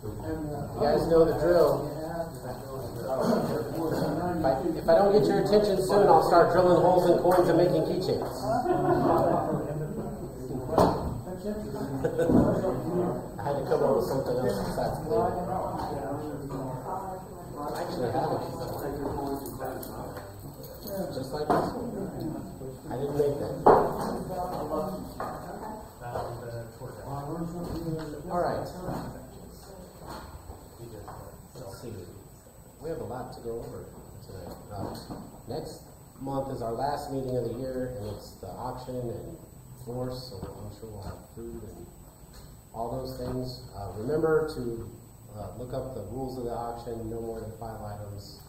You guys know the drill. If I don't get your attention soon, I'll start drilling holes in coins and making keychains. I had to come up with something else besides cleaning. I actually have it. Just like this one. I didn't make that. All right. Let's see. We have a lot to go over tonight. Next month is our last meeting of the year, and it's the auction and force, so I'm sure we'll have food and all those things. Remember to look up the rules of the auction, no more than 5 items,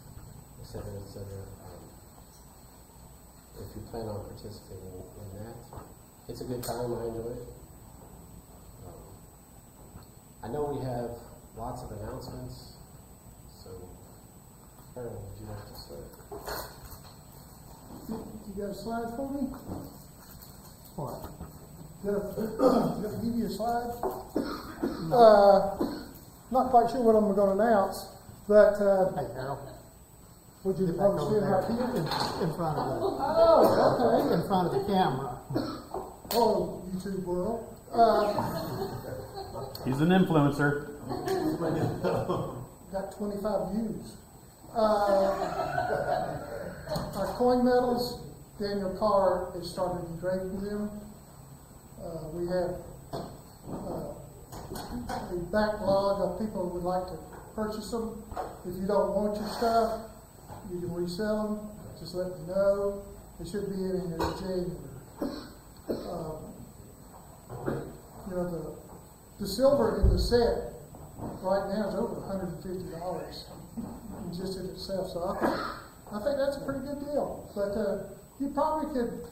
etc., etc. If you plan on participating in that, it's a good time. I enjoy it. I know we have lots of announcements, so Carol, would you like to start? You got a slide for me? What? Did I give you a slide? Not quite sure what I'm going to announce, but Hey, Harold. would you post it right here? In front of Oh, okay. in front of the camera. Oh, YouTube world. He's an influencer. Got 25 views. Our coin medals, Daniel Carr has started engraving them. We have a backlog of people who would like to purchase them. If you don't want your stuff, you can resell them. Just let me know. They should be in here in January. The silver in the set right now is over $150 just in itself. So I think that's a pretty good deal. But you probably could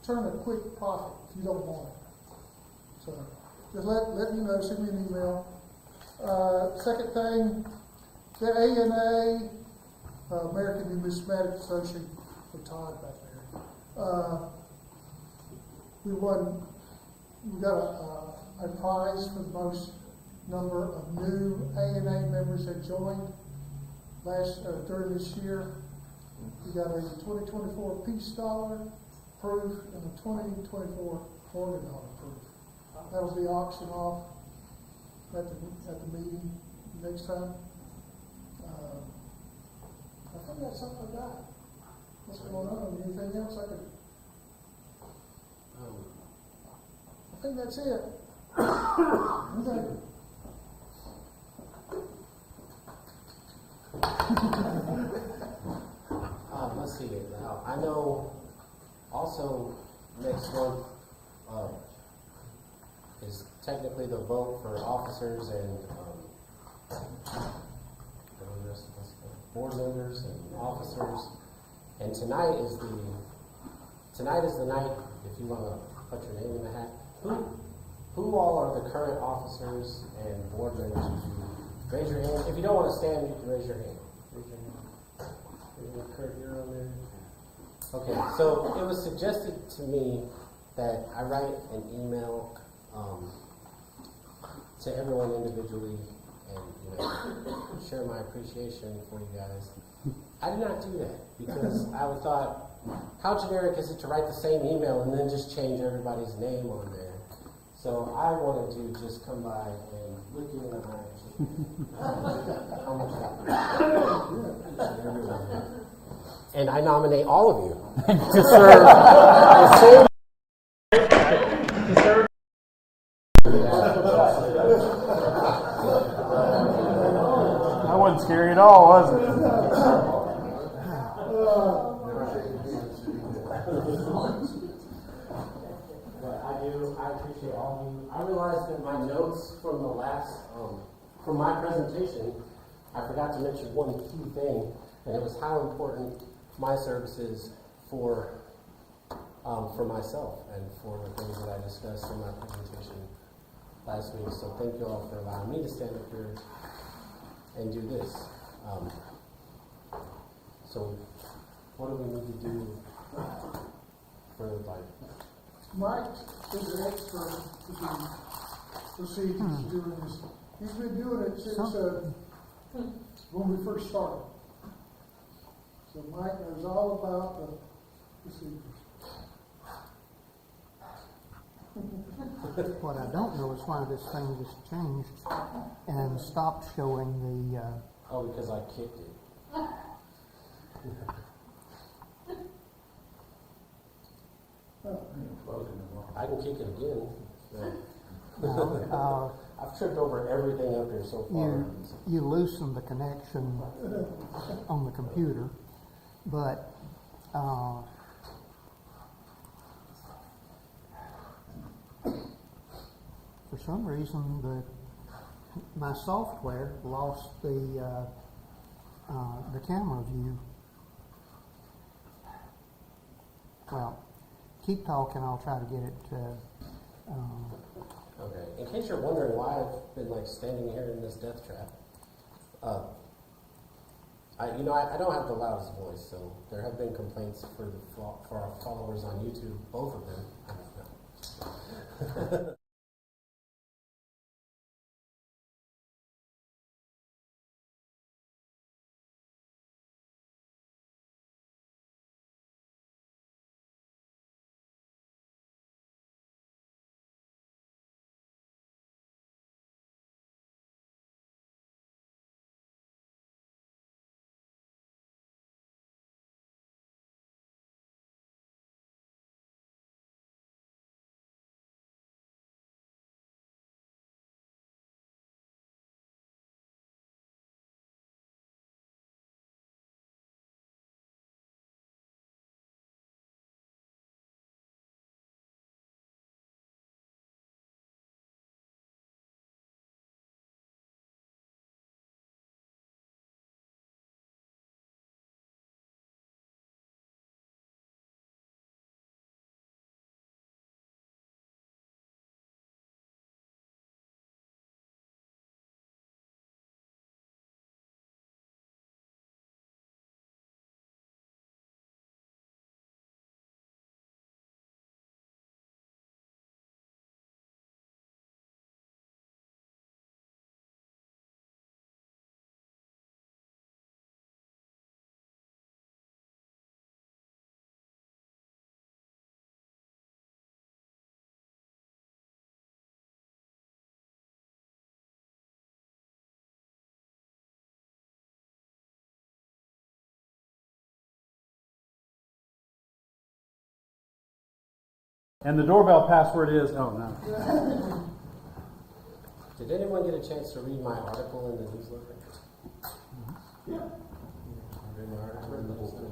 turn a quick profit if you don't want it. So just let me know. Send me an email. Second thing, the ANA, American Numismatic Association, for Todd back there. We got a prize for the most number of new ANA members that joined during this year. We got a 2024 Peace Dollar proof and a 2024 Morgan Dollar proof. That'll be auctioned off at the meeting next time. I think that's something I got. What's going on? Anything else I could? I think that's it. Okay. Let's see. I know also next month is technically the vote for officers and board members and officers. And tonight is the night if you want to put your name in the hat. Who all are the current officers and board members? Raise your hand. If you don't want to stand, you can raise your hand. Raise your hand. Kurt, you're on there. Okay, so it was suggested to me that I write an email to everyone individually and share my appreciation for you guys. I did not do that because I thought, how generic is it to write the same email and then just change everybody's name on there? So I wanted to just come by and look you in the eye. How much that? And I nominate all of you to serve the same. That wasn't scary at all, was it? I appreciate all of you. I realized that my notes from the last, from my presentation, I forgot to mention one key thing, and it was how important my services for myself and for the things that I discussed in my presentation last week. So thank you all for allowing me to stand up here and do this. So what do we need to do for Mike is an expert to see if he's doing this He's been doing it since, when we first started. So Mike knows all about the procedures. What I don't know is why this thing just changed and stopped showing the, Oh, because I kicked it. I can kick it again. I've tripped over everything up here so far. you loosen the connection on the computer, but, for some reason, my software lost the camera view. Well, keep talking. I'll try to get it. Okay. In case you're wondering why I've been like standing here in this death trap, I don't have the loudest voice, so there have been complaints for our followers on YouTube, both of them. And the doorbell password is, oh no. Did anyone get a chance to read my article in the newsletter? Yeah. Read my article in the newsletter?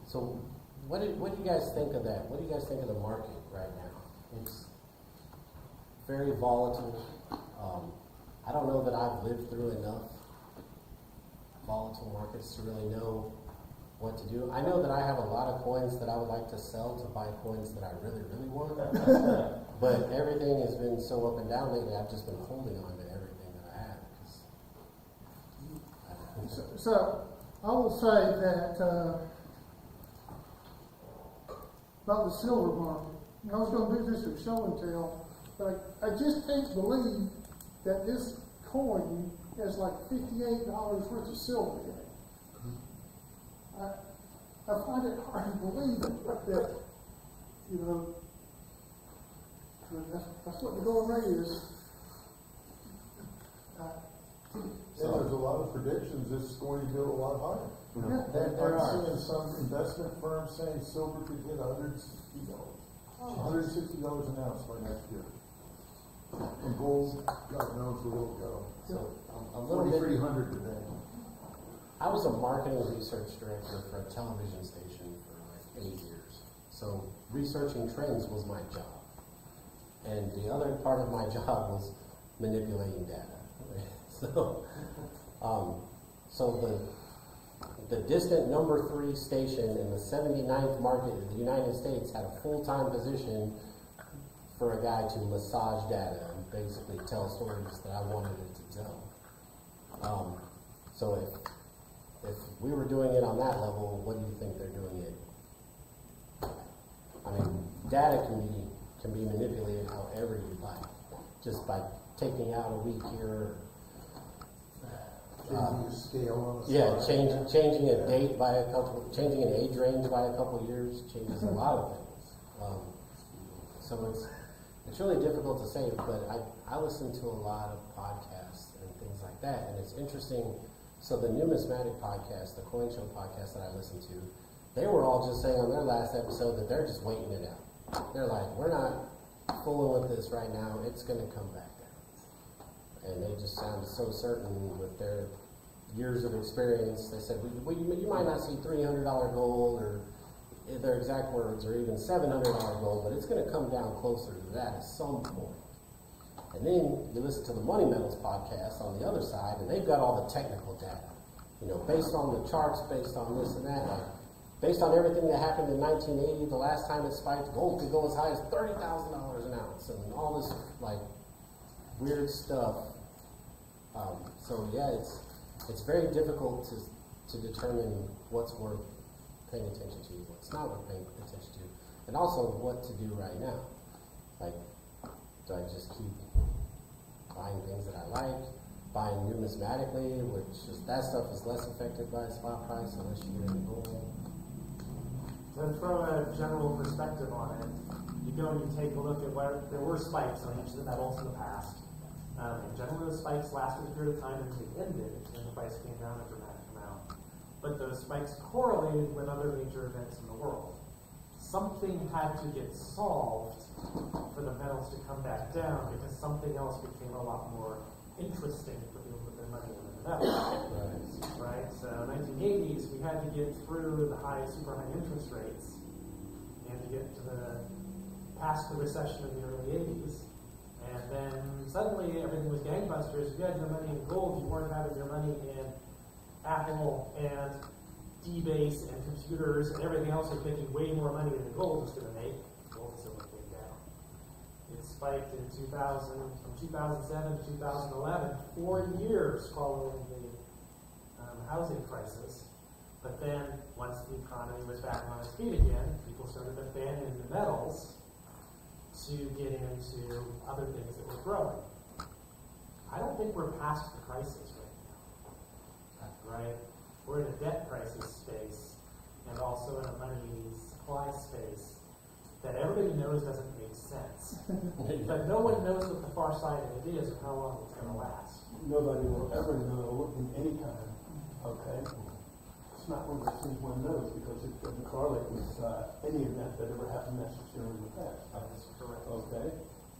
So, what do you guys think of that? What do you guys think of the market right now? It's very volatile. I don't know that I've lived through enough volatile markets to really know what to do. I know that I have a lot of coins that I would like to sell to buy coins that I really, really want. But everything has been so up and down lately, I've just been holding on to everything that I have. So I will say that about the silver market. I was going to do this at show and tell, but I just can't believe that this coin has like $58 worth of silver in it. I find it hard to believe that, you know, that's what the going rate is. There's a lot of predictions it's going to go a lot higher. Yeah. I'm seeing some investment firms saying silver could hit $160. $160 an ounce by next year. And gold, God knows where it'll go. So a little bit. 4,300 today. I was a marketing research director for a television station for like 8 years. So researching trends was my job. And the other part of my job was manipulating data. So the distant number 3 station in the 79th market in the United States had a full-time position for a guy to massage data and basically tell stories that I wanted it to tell. So if we were doing it on that level, what do you think they're doing it? I mean, data can be manipulated however you like, just by taking out a week here. Changing the scale on the Yeah, slide. changing a date by a couple, changing an age range by a couple years changes a lot of things. So it's really difficult to say, but I listen to a lot of podcasts and things like that, and it's interesting. So the numismatic podcast, the coin show podcast that I listen to, they were all just saying on their last episode that they're just waiting it out. They're like, we're not fooling with this right now. It's going to come back down. And they just sounded so certain with their years of experience. They said, you might not see $300 gold, or their exact words, or even $700 gold, but it's going to come down closer to that at some point. And then you listen to the Money Metals podcast on the other side, and they've got all the technical data. Based on the charts, based on this and that, like, based on everything that happened in 1980, the last time it spiked, gold could go as high as $30,000 an ounce, and all this like weird stuff. So yeah, it's very difficult to determine what's worth paying attention to, what's not worth paying attention to, and also what to do right now. Like, do I just keep buying things that I like, buying numismatically, which that stuff is less affected by spot price unless you get into gold? To throw a general perspective on it, you go and you take a look at where there were spikes on each of the metals in the past. And generally those spikes lasted a period of time until they ended, and the price came down a dramatic amount. But those spikes correlated with other major events in the world. Something had to get solved for the metals to come back down, because something else became a lot more interesting for people to put their money in the metals. Right? So 1980s, we had to get through the super high interest rates and to get past the recession of the early 80s. And then suddenly everything was gangbusters. If you had your money in gold, you weren't having your money in Apple and D-Base and computers and everything else was making way more money than gold was going to make. Gold silver came down. It spiked in 2000, from 2007 to 2011, 4 years following the housing crisis. But then, once the economy was back on its feet again, people started abandoning the metals to get into other things that were growing. I don't think we're past the crisis right now. Right? We're in a debt crisis space and also in a money supply space that everybody knows doesn't make sense. But no one knows what the far side of it is or how long it's going to last. Nobody will ever know in any time, okay? It's not one of those things one knows because it doesn't correlate with any event that ever happened necessarily in the past. That's correct. Okay?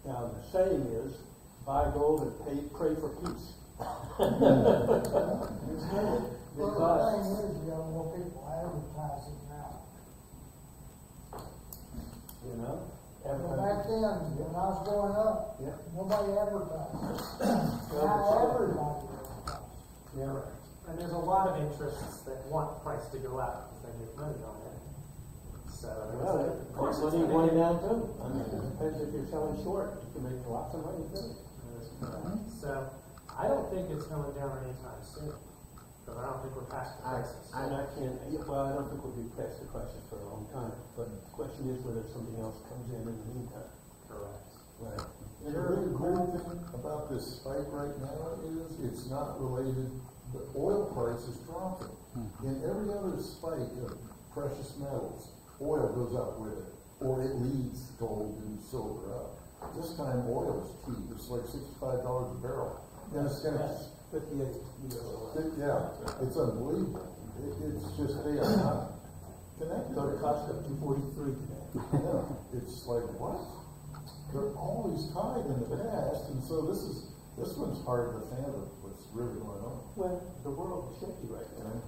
Now, the saying is, buy gold and pray for peace. Well, the Because thing is, you got more people advertising now. you know, Well, back then, when I was growing up, yeah, nobody advertised. Now everybody advertises. yeah, right. And there's a lot of interests that want price to go up because they make money on it. So, Well, of course, there's money going down too. I mean, it depends if you're selling short, you can make lots of money too. So, I don't think it's going down anytime soon because I don't think we're past the crisis. And I can't, well, I don't think we'll be past the crisis for a long time, but the question is whether something else comes in the meantime. Correct. Right. And the really cool thing about this spike right now is it's not related, the oil price is dropping. In every other spike of precious metals, oil goes up with it, or it leads gold and silver up. This time oil is cheap, it's like $65 a barrel. And it's gonna, 58. yeah, it's unbelievable. It's just, they are not connected. So it cost up 243 today. Yeah, it's like, what? They're always tied in the past, and so this one's hard to fathom what's really going on. Well, the world is shaky right now.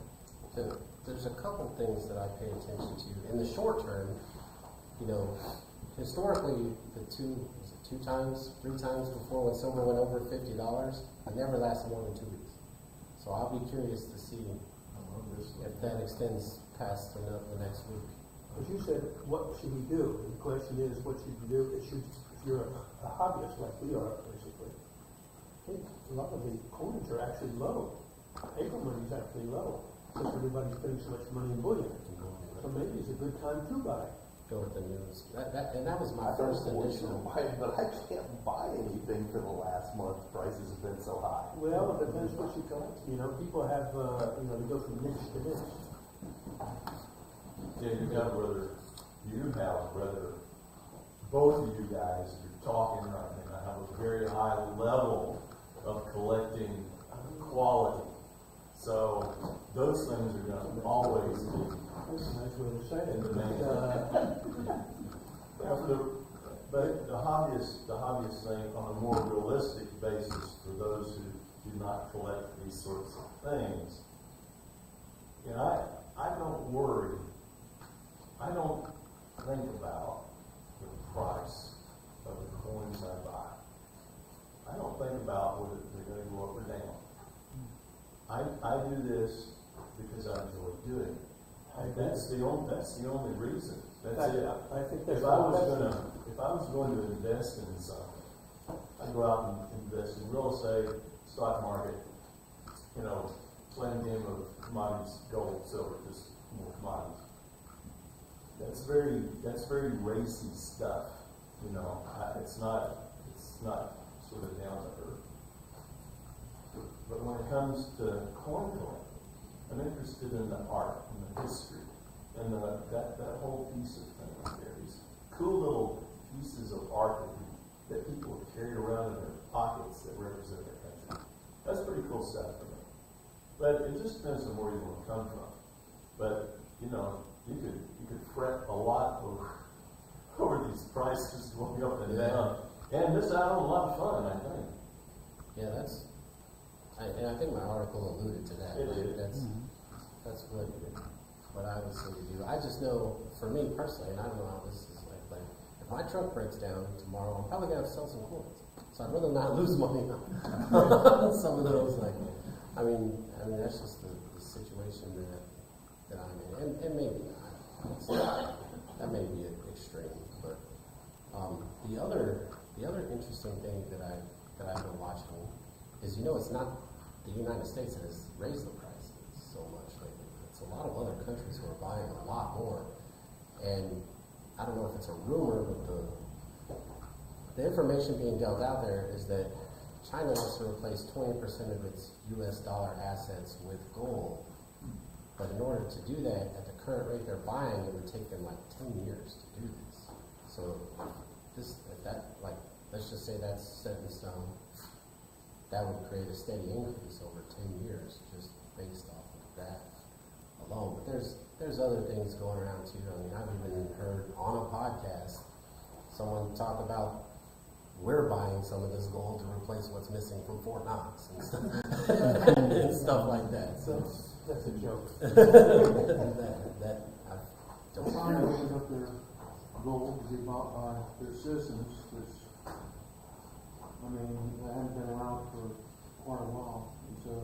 So there's a couple things that I pay attention to. In the short term, historically, three times before when silver went over $50, it never lasted more than 2 weeks. So I'll be curious to see if that extends past the next week. But you said, what should we do? The question is, what should you do? If you're a hobbyist like we are, basically, hey, a lot of the coins are actually low. Paper money is actually low because everybody's putting so much money in bullion. So maybe it's a good time to buy. go with the news. And that was my I don't first know what you're initial. buying, but I can't buy anything for the last month. Prices have been so high. Well, it depends what you collect. You know, people have, they go from niche to niche. Yeah, you have whether both of you guys are talking right now have a very high level of collecting quality. So those things are going to always be That's a nice way to say in it. demand. But the hobbyist thing on a more realistic basis for those who do not collect these sorts of things, you know, I don't worry. I don't think about the price of the coins I buy. I don't think about whether they're going to go up or down. I do this because I enjoy doing it. That's the only reason. That's it. I think that's If I was going to invest in something, I'd go out and invest in real estate, stock market, you know, playing game of commodities, gold, silver, just more commodities. That's very racy stuff, you know. It's not sort of down to earth. But when it comes to coin collecting, I'm interested in the art and the history and that whole piece of thing right there. These cool little pieces of art that people have carried around in their pockets that represent their country. That's pretty cool stuff for me. But it just depends on where you want to come from. But you know, you could fret a lot over these prices going up and down, and miss out on a lot of fun, I think. Yeah, and I think my article alluded to that. It Like, did. that's what I would say to do. I just know, for me personally, and I don't know how this is like if my truck breaks down tomorrow, I'm probably gonna have to sell some coins. So I'd rather not lose money on some of those. Like, I mean, that's just the situation that I'm in, and maybe not. That may be extreme, but the other interesting thing that I've been watching is, you know, it's not the United States that has raised the prices so much lately. It's a lot of other countries who are buying a lot more, and I don't know if it's a rumor, but the information being dealt out there is that China wants to replace 20% of its U.S. dollar assets with gold. But in order to do that, at the current rate they're buying, it would take them like 10 years to do this. So let's just say that's set in stone. That would create a steady increase over 10 years just based off of that alone. But there's other things going around too. I mean, I've even heard on a podcast someone talk about we're buying some of this gold to replace what's missing from Fort Knox and stuff, and stuff like that. So That's a joke. that I don't China opens up their gold to be bought by their citizens, which, I mean, they haven't been around for quite a while. And so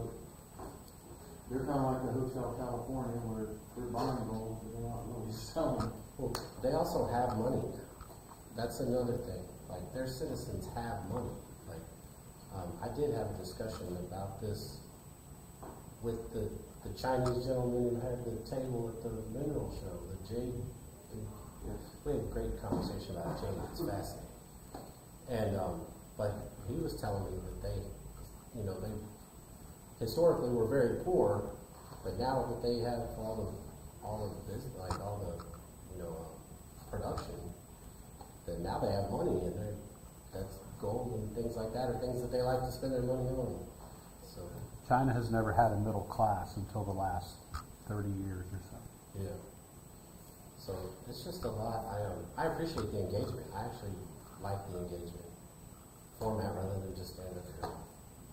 they're kind of like the Hotel California, where they're buying gold, but they're not really selling. Well, they also have money. That's another thing. Like, their citizens have money. Like, I did have a discussion about this with the Chinese gentleman who had the table at the mineral show, the jade. We had a great conversation about jade. It's fascinating. And but he was telling me that they historically were very poor, but now that they have all of this, like all the production, that now they have money, and that's gold and things like that are things that they like to spend their money on. So China has never had a middle class until the last 30 years or so. yeah. So it's just a lot. I appreciate the engagement. I actually like the engagement format rather than just standing up here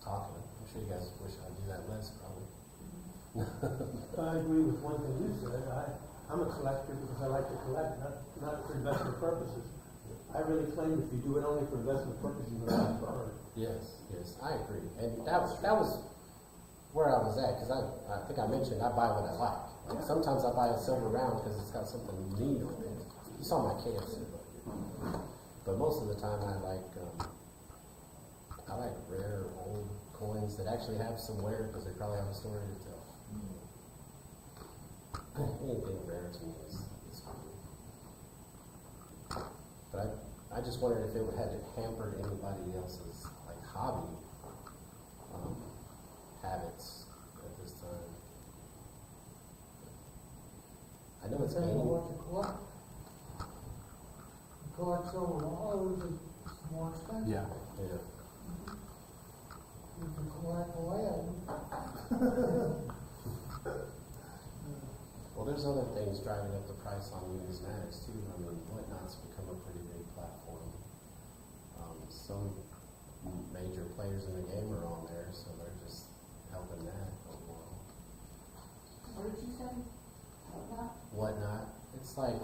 talking. I'm sure you guys wish I'd do that less, probably. I agree with one thing you said. I'm a collector because I like to collect, not for investment purposes. I really claim if you do it only for investment purposes, you're going to burn. Yes, I agree. And that was where I was at, because I think I mentioned I buy what I like. Like sometimes I buy a silver round because it's got something neat on it. You saw my KFC budget. But most of the time I like rare old coins that actually have some wear because they probably have a story to tell. Anything rare to me is cool. But I just wondered if it had hampered anybody else's like hobby habits at this time. I know it's Depending on annual. what you collect. You collect silver dollars, it's more expensive. Yeah. Yeah. If you collect lead, Well, there's other things driving up the price on numismatics too. I mean, Whatnot's become a pretty big platform. Some major players in the game are on there, so they're just helping that overall. What did you say? Whatnot. It's like,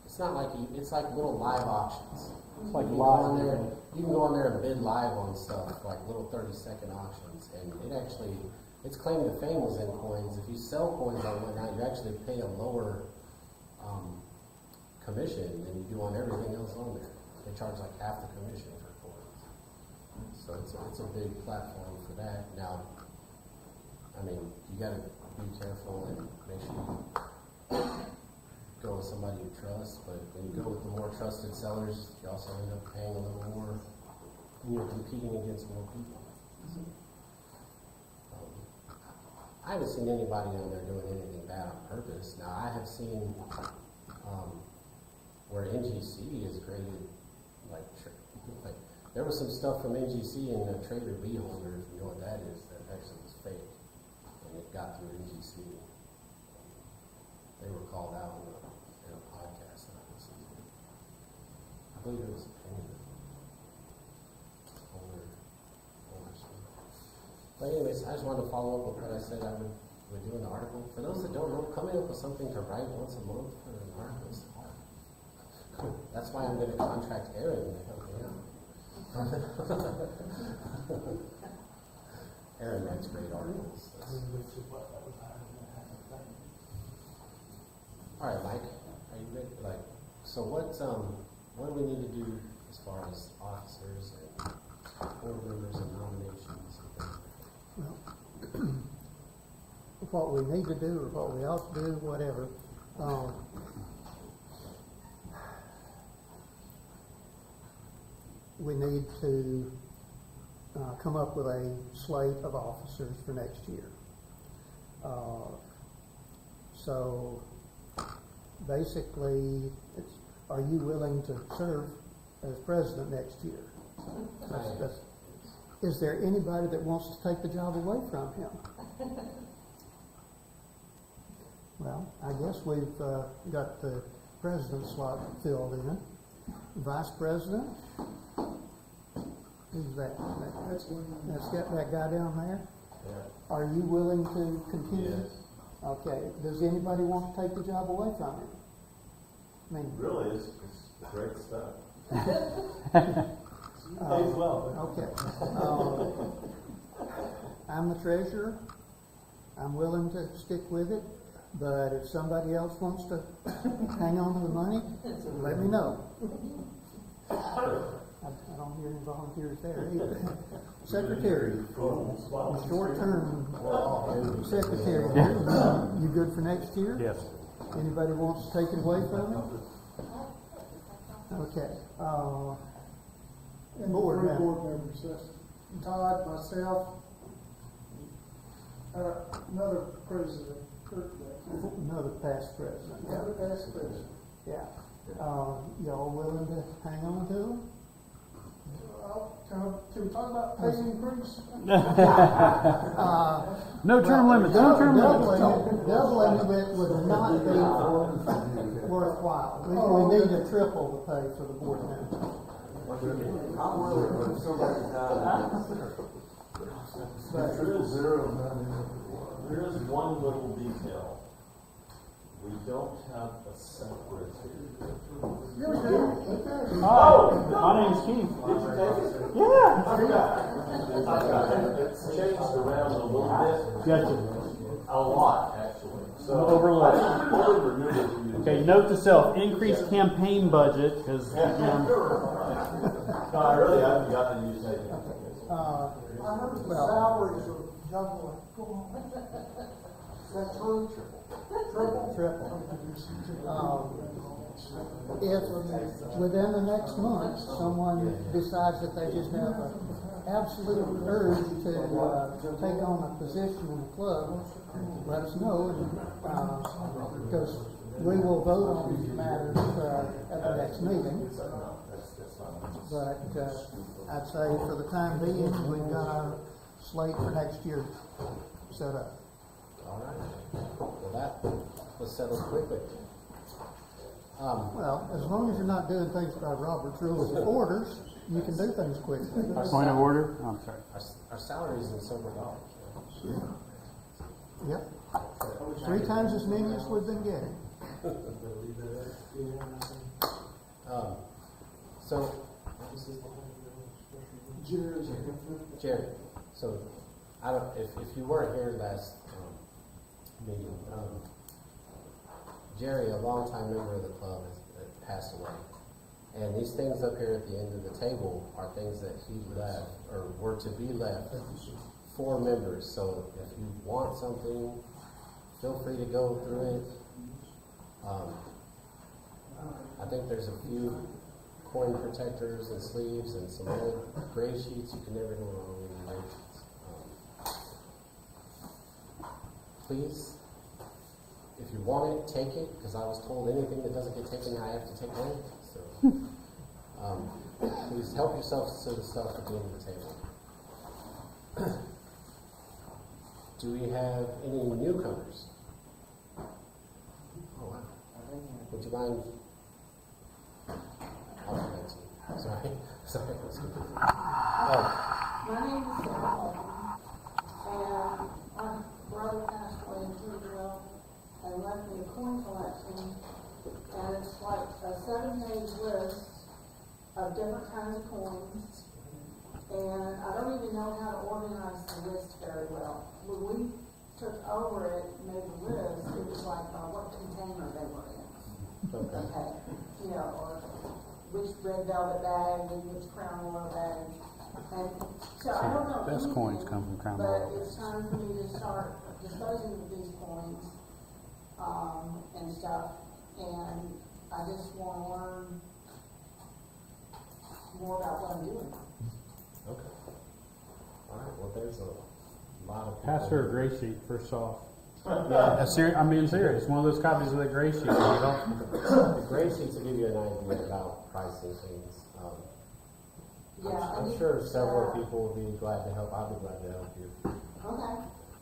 it's not like it's like little live auctions. It's like You can go on live. there. You can go on there and bid live on stuff, like little 30-second auctions, and it actually, its claim to fame was in coins. If you sell coins on Whatnot, you actually pay a lower commission than you do on everything else on there. They charge like half the commission for coins. So it's a big platform for that. Now, I mean, you gotta be careful and make sure you go with somebody you trust, but when you go with the more trusted sellers, you also end up paying a little more when you're competing against more people. I haven't seen anybody on there doing anything bad on purpose. Now, I have seen where NGC is graded, like there was some stuff from NGC in the Trader B holder, if you know what that is, that actually was fake, and it got through NGC. They were called out in a podcast that I listened to. I believe it was Opinion. But anyways, I just wanted to follow up with what I said I would do in the article. For those that don't know, coming up with something to write once a month for an article is hard. That's why I'm going to contract Aaron to help me out. Aaron writes great articles. All right, Mike, are you ready? So what do we need to do as far as officers and board members and nominations and things? Well, what we need to do or what we ought to do, whatever, we need to come up with a slate of officers for next year. So basically, are you willing to serve as president next year? Is there anybody that wants to take the job away from him? Well, I guess we've got the president slot filled in. Vice president? Who's that? That's got that guy down there? Yeah. Are you willing to continue? Yes. Okay. Does anybody want to take the job away from him? I mean, Really, it's great stuff. Pays well. Okay. I'm the treasurer. I'm willing to stick with it, but if somebody else wants to hang on to the money, let me know. I don't hear any volunteers there either. Secretary, short-term secretary, you good for next year? Yes. Anybody wants to take it away from me? Okay. and Board three member. board members, that's Todd, myself, another president, Kirk, Another past president. Yeah. another past president. Yeah. Y'all willing to hang on to them? Can we talk about pay increase? No term limits, no term limits. Doubling it would not be worthwhile. We need to triple the pay for the board members. I'm willing to put somebody's down. Triple zero, There is one little detail. We don't have a separate. Yeah, we do. Oh, my name's Keith. Did you take it? Yeah. I got it. It's changed around a little bit. Gotcha. A lot, actually. So Overload. I didn't fully renew it. Okay, note to self, increased campaign budget, because, No, I really haven't got to use that. I heard the salaries are doubling. That's true. Triple. if within the next month, someone decides that they just have an absolute urge to take on a position in the club, let us know, because we will vote on these matters at the next meeting. But I'd say for the time being, we've got our slate for next year set up. All right. Well, that was settled quickly. Well, as long as you're not doing things by Robert's Rules of Orders, you can do things quickly. Point of order? I'm sorry. Our salaries in silver dollars. Yep. 3 times as many as we've been getting. So, Jerry. So, I don't. If you weren't here last meeting, Jerry, a longtime member of the club, has passed away. And these things up here at the end of the table are things that he left, or were to be left, for members. So if you want something, feel free to go through it. I think there's a few coin protectors and sleeves and some old grade sheets. You can never go wrong with your grade sheets. Please, if you want it, take it, because I was told anything that doesn't get taken, I have to take home. So, please help yourselves to the stuff at the end of the table. Do we have any newcomers? Oh, wow. Would you mind? I'll come back to you. Sorry. Sorry. Let's go. Oh, My name is David Hollander, and my brother passed away in 2012 and left me a coin collection, and it's like a 7-page list of different kinds of coins, and I don't even know how to organize the list very well. When we took over it and made the list, it was like what container they were in. Okay. You know, or which red velvet bag and which Crown Royal bag. And so I don't know. Best coins come from Crown Royal. But it's time for me to start disposing of these coins and stuff. And I just want to learn more about what I'm doing. okay. All right. Well, there's a lot of. Pass her a gray sheet first off. I'm being serious. One of those copies of the gray sheet. The gray sheets will give you an idea about pricing things. Yeah, I'm sure several people will be glad to help. I'll be glad to help you. Okay.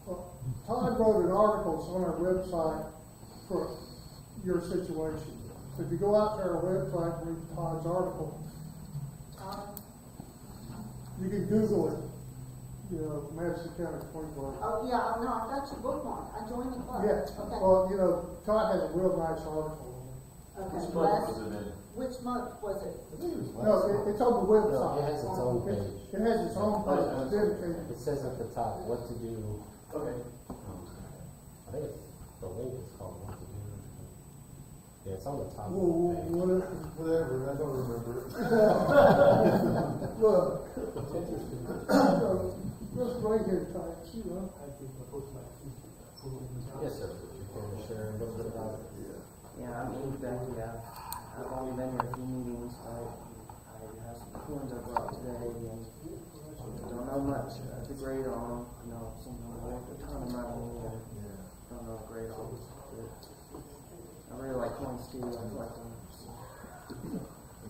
Well, Todd wrote an article on our website for your situation. So if you go out to our website and read Todd's article, you can Google it. You know, Madison County Coin Club. Oh, yeah, no, I've got your bookmark. I joined the club. Yeah. Okay. Well, you know, Todd has a real nice article on it. Okay. Which month was it in? Which month was it? No, it's on the website. No, it has its own page. It has its own page. It's dedicated. It says at the top what to do. Okay. I think it's, the link is called what to do. Yeah, it's on the top of Well, the page. whatever, I don't remember it. Look. Just right here, Todd. You know. Yes, sir. You can share a little bit about it. Yeah, I'm Eve Becky. I've only been here a few meetings. I have some coins I brought today, and don't know much to grade on them. You know, some of them are worth a ton of money, and don't know the grade on them. I really like coins too. I collect them.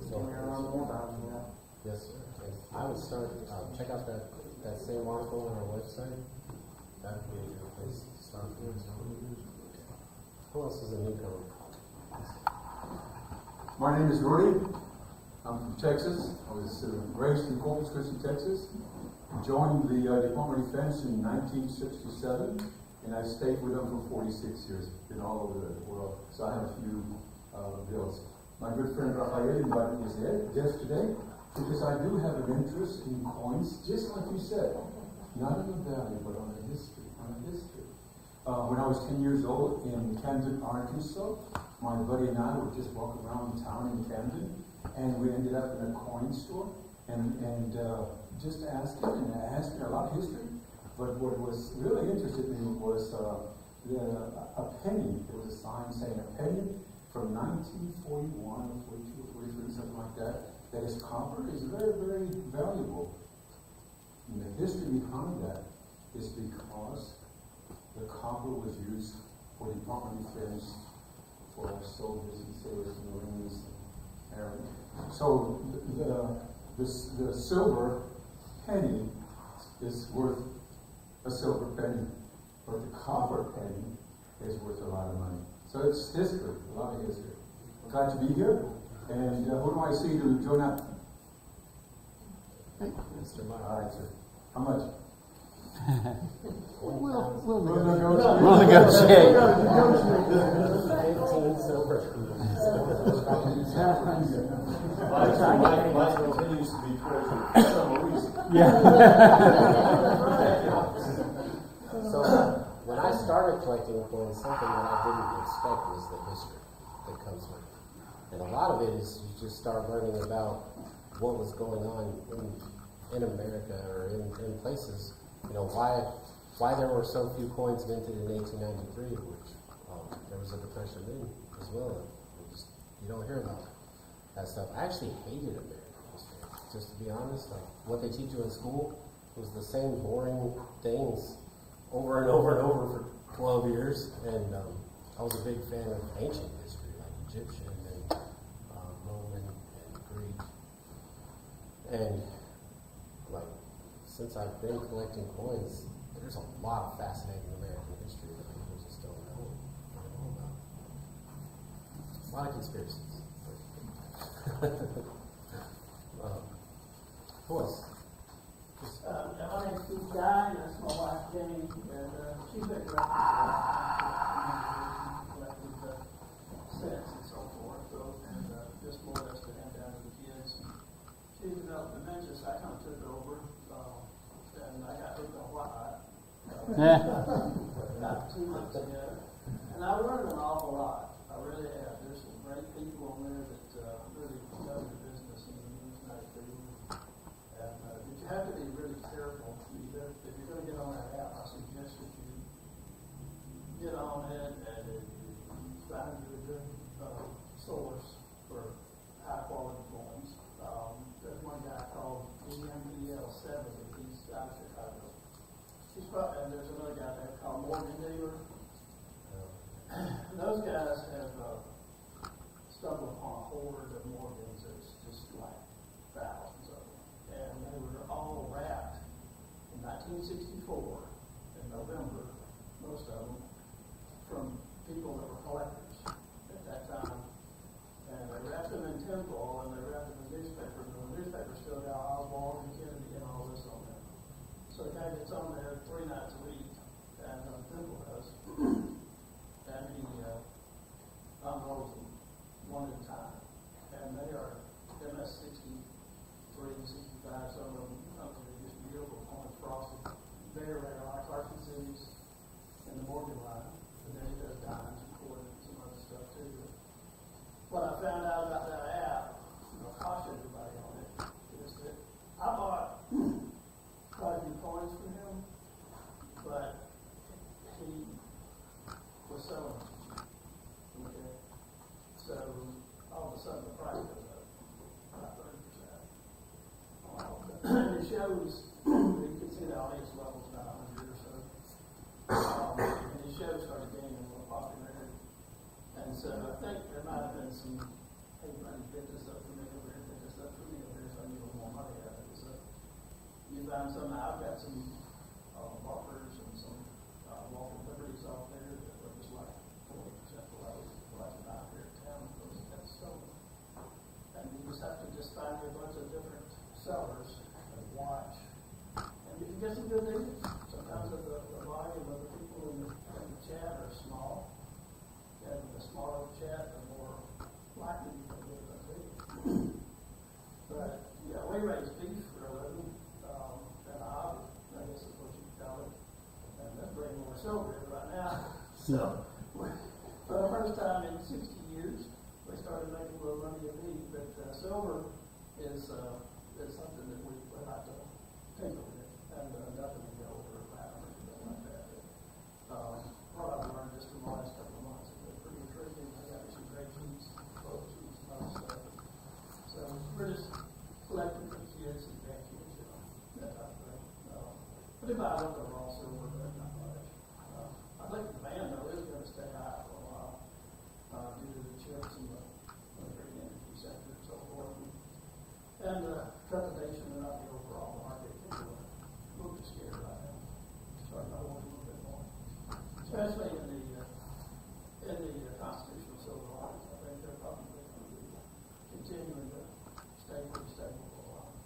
So I learn more about them, you know. Yes, sir. I would start, check out that same article on our website. That would be a good place to start with. Who else is a newcomer? My name is Rudy. I'm from Texas. I was raised in Corpus Christi, Texas. Joined the Department of Defense in 1967, and I stayed with them for 46 years. Been all over the world, so I have a few bills. My good friend Rafael invited me as guest today because I do have an interest in coins, just like you said, not on the value, but on the history. When I was 10 years old in Camden, Arkansas, my buddy and I would just walk around town in Camden, and we ended up in a coin store, and just asked him, and asked me a lot of history. But what was really interested me was a penny. There was a sign saying a penny from 1941 or 42 or 43, something like that, that is copper is very, very valuable. And the history behind that is because the copper was used for Department of Defense, for our soldiers and sailors and Marines and airmen. So the silver penny is worth a silver penny, but the copper penny is worth a lot of money. So it's history, a lot of history. Glad to be here. And who do I see to join up? Mr. Meyer. All right, sir. How much? We'll negotiate. 15 silver. Mine continues to be treasured for some reason. So when I started collecting coins, something that I didn't expect was the history that comes with it. And a lot of it is you just start learning about what was going on in America or in places. You know, why there were so few coins minted in 1893, which there was a depression then as well. You don't hear about that stuff. I actually hated American history, just to be honest. Like, what they teach you in school was the same boring things over and over and over for 12 years. And I was a big fan of ancient history, like Egyptian and Roman and Greek. And like, since I've been collecting coins, there's a lot of fascinating American history that people just don't know about. A lot of conspiracies. Who else? My name's Steve Guy, and that's my wife Jenny, and she's been collecting cents and so forth, and just more or less to hand down to the kids. She developed dementia, so I kind of took it over, and I got hooked on whatnot. About 2 months ago, and I learned an awful lot. I really have. There's some great people on there that really know their business and use nice things. And but you have to be really careful. If you're going to get on that app, I suggest that you get on it and you find you a good source for high quality coins. There's one guy called EMPL70. He's out of Chicago. And there's another guy there called Morgan Dealer. Those guys have stumbled upon a horde of Morgans that's just like thousands of them. And they were all wrapped in 1964, in November, most of them, from people that were collectors at that time. And they wrapped them in tinfoil and they wrapped them in newspaper. And the newspaper still got Oswald and Kennedy and all this on there. So the guy gets on there 3 nights a week, and Thimble does, and he unrolls them one at a time. And they are MS-63, 65, some of them, they're just beautiful coins, frosted, very rare, like RPCs in the Morgan line. And then he does diamonds and quarters and some other stuff too. But what I found out about that app, I'll caution everybody on it, is that I bought quite a few coins for him, but he was selling them. Okay? So all of a sudden the price goes up about 30%. And it shows, you can see the audience levels about 100 or so. And his show started gaining a little popularity. And so I think there might have been some, hey, buddy, get this up for me over here, get this up for me over here, so I need a little more money out of it. So you found some, I've got some Walkers and some Walker Liberties off there that were just like 40% below last night here in town. Those that's stolen. And you just have to just find a bunch of different sellers and watch. And you can get some good deals. Sometimes the volume of the people in the chat are small. And the smaller the chat, the more likely you can get a deal. But yeah, we raise beef for a living. And a hobby, I guess is what you call it. And that's bringing more silver in right now. So, for the first time in 60 years, we started making a little money a beef. But silver is something that we like to tinker with. And nothing to go over around or anything like that. What I've learned just in the last couple of months has been pretty intriguing. I got some great kids and grandkids, that type of thing. But they buy a little bit of raw silver, but not much. I think the demand though is gonna stay high for a while, due to the chips and the green energy sector and so forth. And trepidation about the overall market is a little bit scared right now. Starting to hold a little bit more, especially in the constitutional silver lines. I think they're probably going to be continuing to stay pretty stable for a while.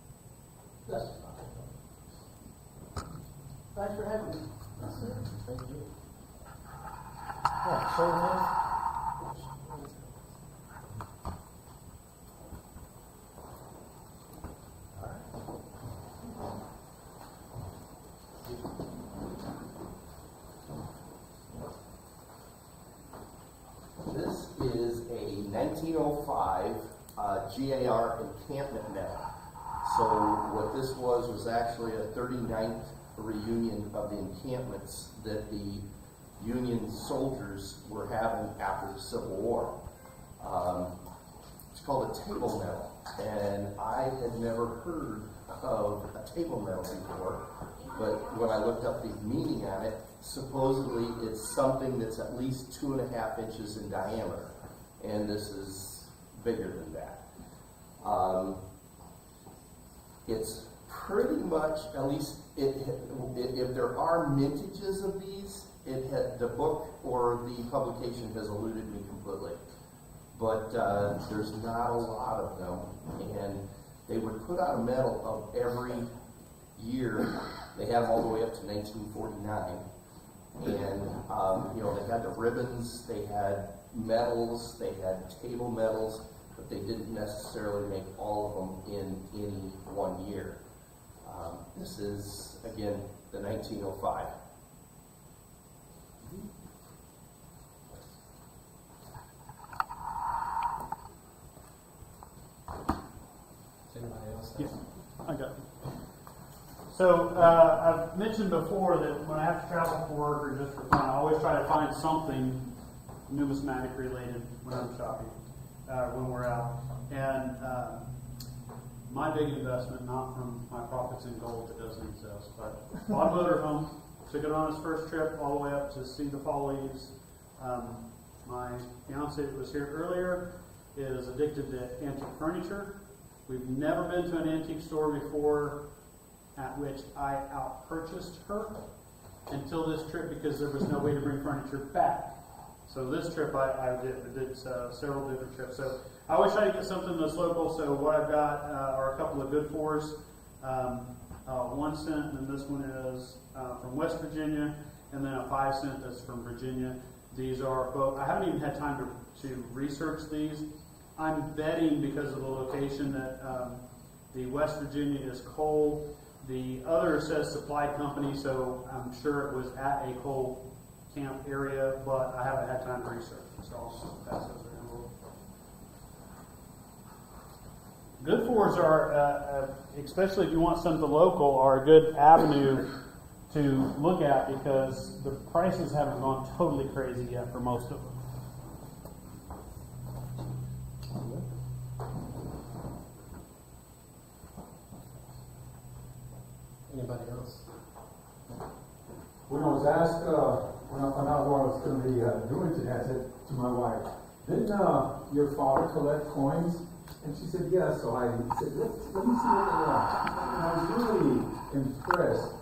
That's just my opinion. Thanks for having me. Thank you. This is a 1905 GAR encampment medal. So what this was actually a 39th reunion of the encampments that the Union soldiers were having after the Civil War. It's called a table medal, and I had never heard of a table medal before, but when I looked up the meaning on it, supposedly it's something that's at least 2.5 inches in diameter, and this is bigger than that. It's pretty much, at least if there are mintages of these, the book or the publication has eluded me completely. But there's not a lot of them, and they would put out a medal of every year. They had them all the way up to 1949. And, they had the ribbons, they had medals, they had table medals, but they didn't necessarily make all of them in any one year. This is, again, the 1905. Anybody else? Yeah, I got it. So I've mentioned before that when I have to travel for work or just for fun, I always try to find something numismatic related when I'm shopping, when we're out. And my big investment, not from my profits in gold that doesn't exist, but bought a motorhome, took it on its first trip all the way up to see the fall leaves. My fiance that was here earlier is addicted to antique furniture. We've never been to an antique store before at which I out-purchased her until this trip because there was no way to bring furniture back. So this trip I did several different trips. So I always try to get something that's local. So what I've got are a couple of good fours. 1 cent, and then this one is from West Virginia, and then a 5 cent that's from Virginia. These are both, I haven't even had time to research these. I'm betting because of the location that the West Virginia is coal. The other says supply company, so I'm sure it was at a coal camp area, but I haven't had time to research. So I'll pass those around. Good fours are, especially if you want something local, are a good avenue to look at because the prices haven't gone totally crazy yet for most of them. Anybody else? When I was asked, when I found out what I was going to be doing today, I said to my wife, didn't your father collect coins? And she said, yes. So I said, let me see what they are. And I was really impressed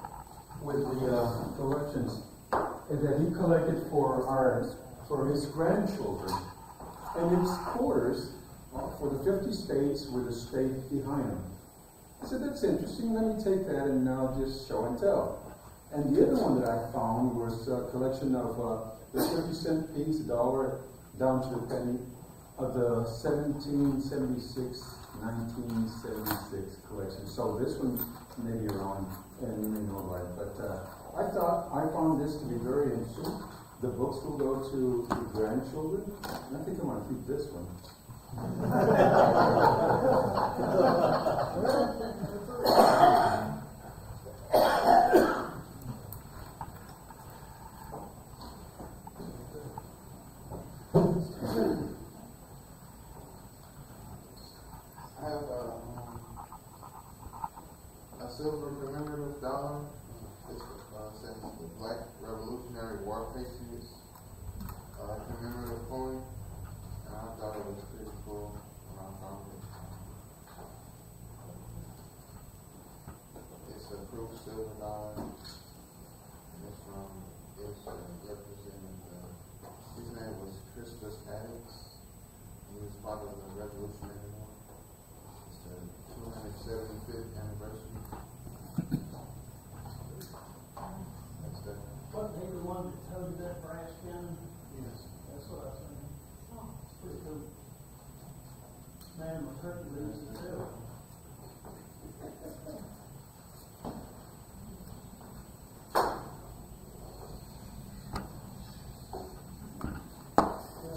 with the collections that he collected for his grandchildren. And it's quarters for the 50 states with a state behind them. I said, that's interesting. Let me take that and just show and tell. And the other one that I found was a collection of the 50-cent piece, $1 down to a penny, of the 1976 collection. So this one may be around, and you may know about it. But I found this to be very interesting. The books will go to the grandchildren. And I think I'm going to keep this one. I have silver commemorative dollar. This says the Black Revolutionary War Patriots commemorative coin. And I thought it was pretty cool when I found it. It's a proof silver dollar. And it's representing his name was Crispus Attucks. He was part of the Revolutionary War. It's the 275th anniversary. That's the Wasn't he the one that toted that brass gun? yes. That's what I was thinking. Oh, it's pretty cool. Man with Hercules himself.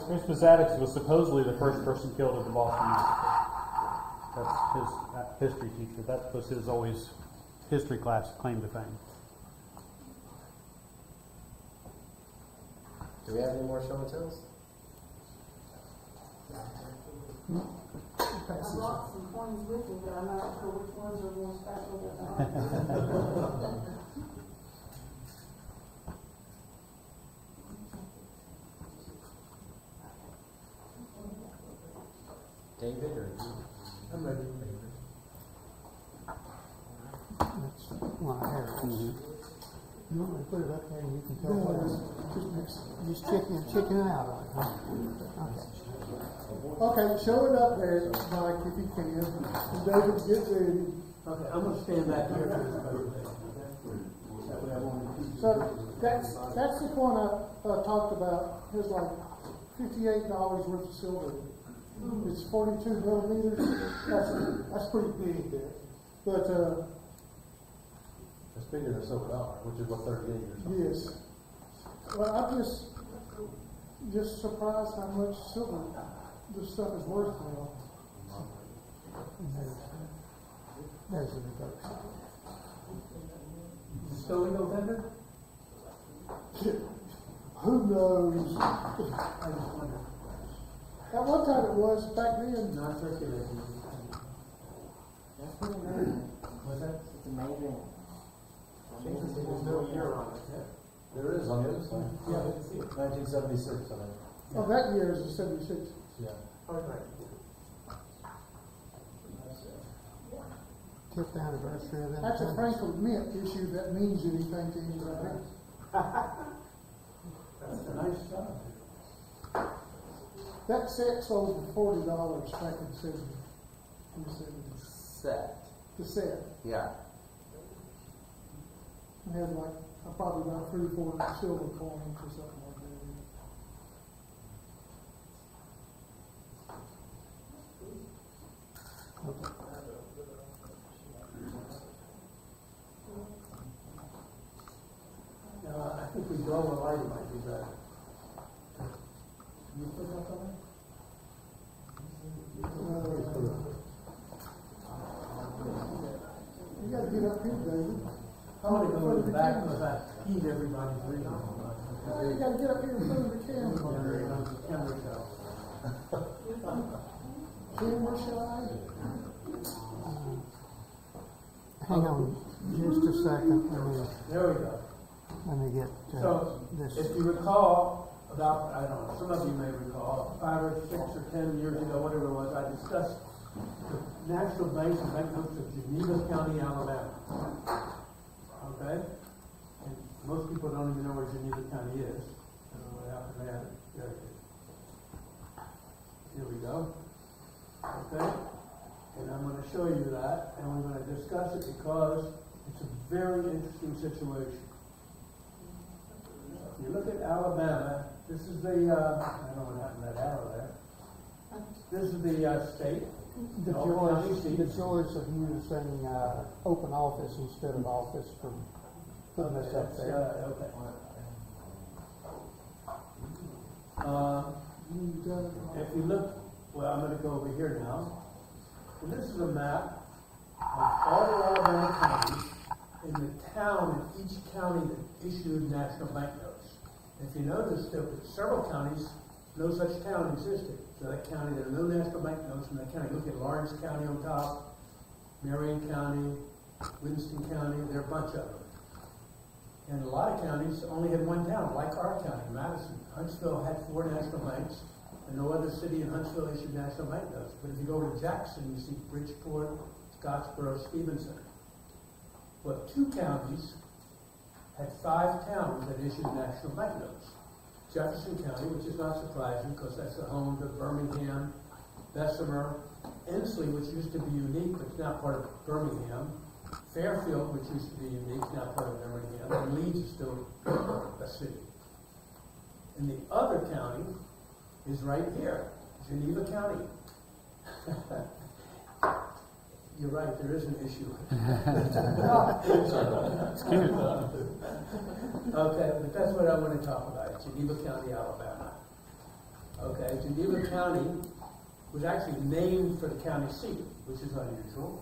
Crispus Attucks was supposedly the first person killed at the Boston Massacre. That's his history teacher. That was his always history class claim to fame. Do we have any more show and tells? I brought some coins with me, but I'm not sure which ones are more special than others. David or you? I'm ready. That's my hair. You want me to put it up there and you can tell what it's just chicken out on it, huh? Okay. Okay, show it up there, Mike, if you can, and David, get ready. Okay, I'm gonna stand back here for this photo. That way I won't. So, that's the coin I talked about, it's like $58 worth of silver. It's 42 millimeters, that's pretty big there. But, It's bigger than a silver dollar, which is what 38 or something. yes. Well, I'm just surprised how much silver this stuff is worth now. There's the reverse. Is it still legal tender? Who knows? I just wonder. At one time it was, back then. Not circulating. That's pretty amazing. What's that? It's amazing. There's no year on it. There is on the other side. Yeah, I can see it. 1976, I think. Oh, that year is the 76. Yeah. Oh, right. Fifth anniversary of That's a independence. Franklin Mint issue that means anything to anybody. That's a nice job. That set sold for $40 back in the 70s. Set. The set. Yeah. I had like, probably about 3 or 4 silver coins or something like that. Okay. I think we draw the light, it might be better. Can you put that on there? You gotta get up here, David. I want to go in the back because I heed everybody's reading. Oh, you gotta get up here in front of the camera. There comes the camera shot. Camera shy. Hang on just a second. There we go. Let me get So, this. if you recall, about, I don't know, some of you may recall, 5 or 6 or 10 years ago, whatever it was, I discussed the national banks and banknotes of Geneva County, Alabama. Okay? And most people don't even know where Geneva County is. After that, there it is. Here we go. Okay? And I'm going to show you that, and we're going to discuss it because it's a very interesting situation. If you look at Alabama, this is the, I don't know what happened to that arrow there. This is the state. The joys of using open office instead of office for putting this up there. Okay. If you look, well, I'm going to go over here now. And this is a map of all the Alabama counties and the town in each county that issued national banknotes. If you notice, there were several counties, no such town existed. So that county, there are no national banknotes in that county. Look at Lawrence County on top, Marion County, Winston County, there are a bunch of them. And a lot of counties only had one town, like our county, Madison. Huntsville had 4 national banks, and no other city in Huntsville issued national bank notes. But if you go to Jackson, you see Bridgeport, Scottsboro, Stevenson. Well, 2 counties had 5 towns that issued national bank notes. Jefferson County, which is not surprising because that's the home to Birmingham, Bessemer, Ensley, which used to be unique, but it's now part of Birmingham. Fairfield, which used to be unique, now part of Birmingham, and Leeds is still a city. And the other county is right here, Geneva County. You're right, there is an issue. It's cute. Okay, but that's what I want to talk about, Geneva County, Alabama. Okay, Geneva County was actually named for the county seat, which is unusual.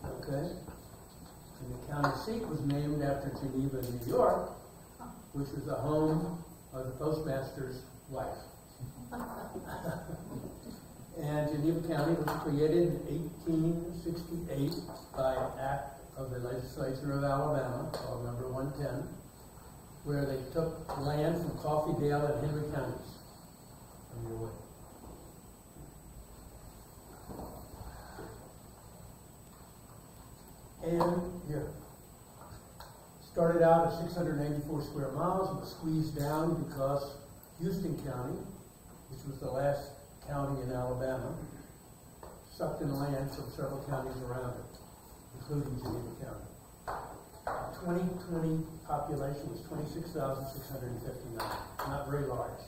Okay? And the county seat was named after Geneva, New York, which was the home of the postmaster's wife. And Geneva County was created in 1868 by act of the legislature of Alabama, called number 110, where they took land from Coffeydale and Henry counties. On your way. And here, started out at 684 square miles and was squeezed down because Houston County, which was the last county in Alabama, sucked in land from several counties around it, including Geneva County. The 2020 population was 26,659, not very large.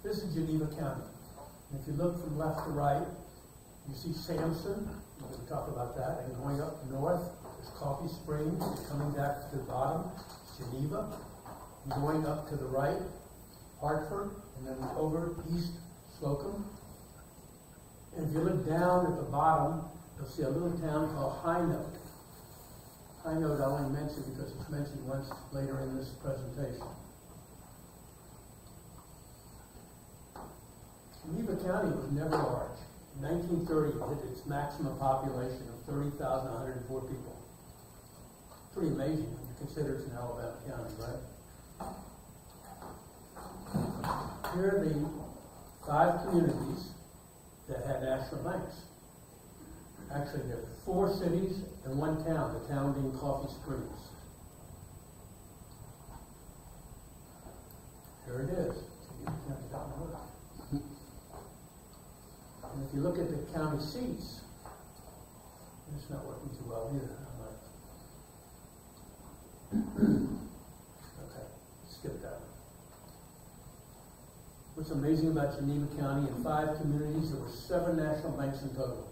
This is Geneva County. And if you look from left to right, you see Sampson, we'll talk about that, and going up north is Coffee Springs, and coming back to the bottom, Geneva, and going up to the right, Hartford, and then over east, Slocum. And if you look down at the bottom, you'll see a little town called High Note. High Note I only mention because it's mentioned once later in this presentation. Geneva County was never large. In 1930, it hit its maximum population of 30,104 people. Pretty amazing when you consider it's an Alabama county, right? Here are the 5 communities that had national banks. Actually, there are 4 cities and 1 town, the town being Coffee Springs. Here it is. And if you look at the county seats, it's not working too well either. Okay, skip that one. What's amazing about Geneva County, in 5 communities, there were 7 national banks in total.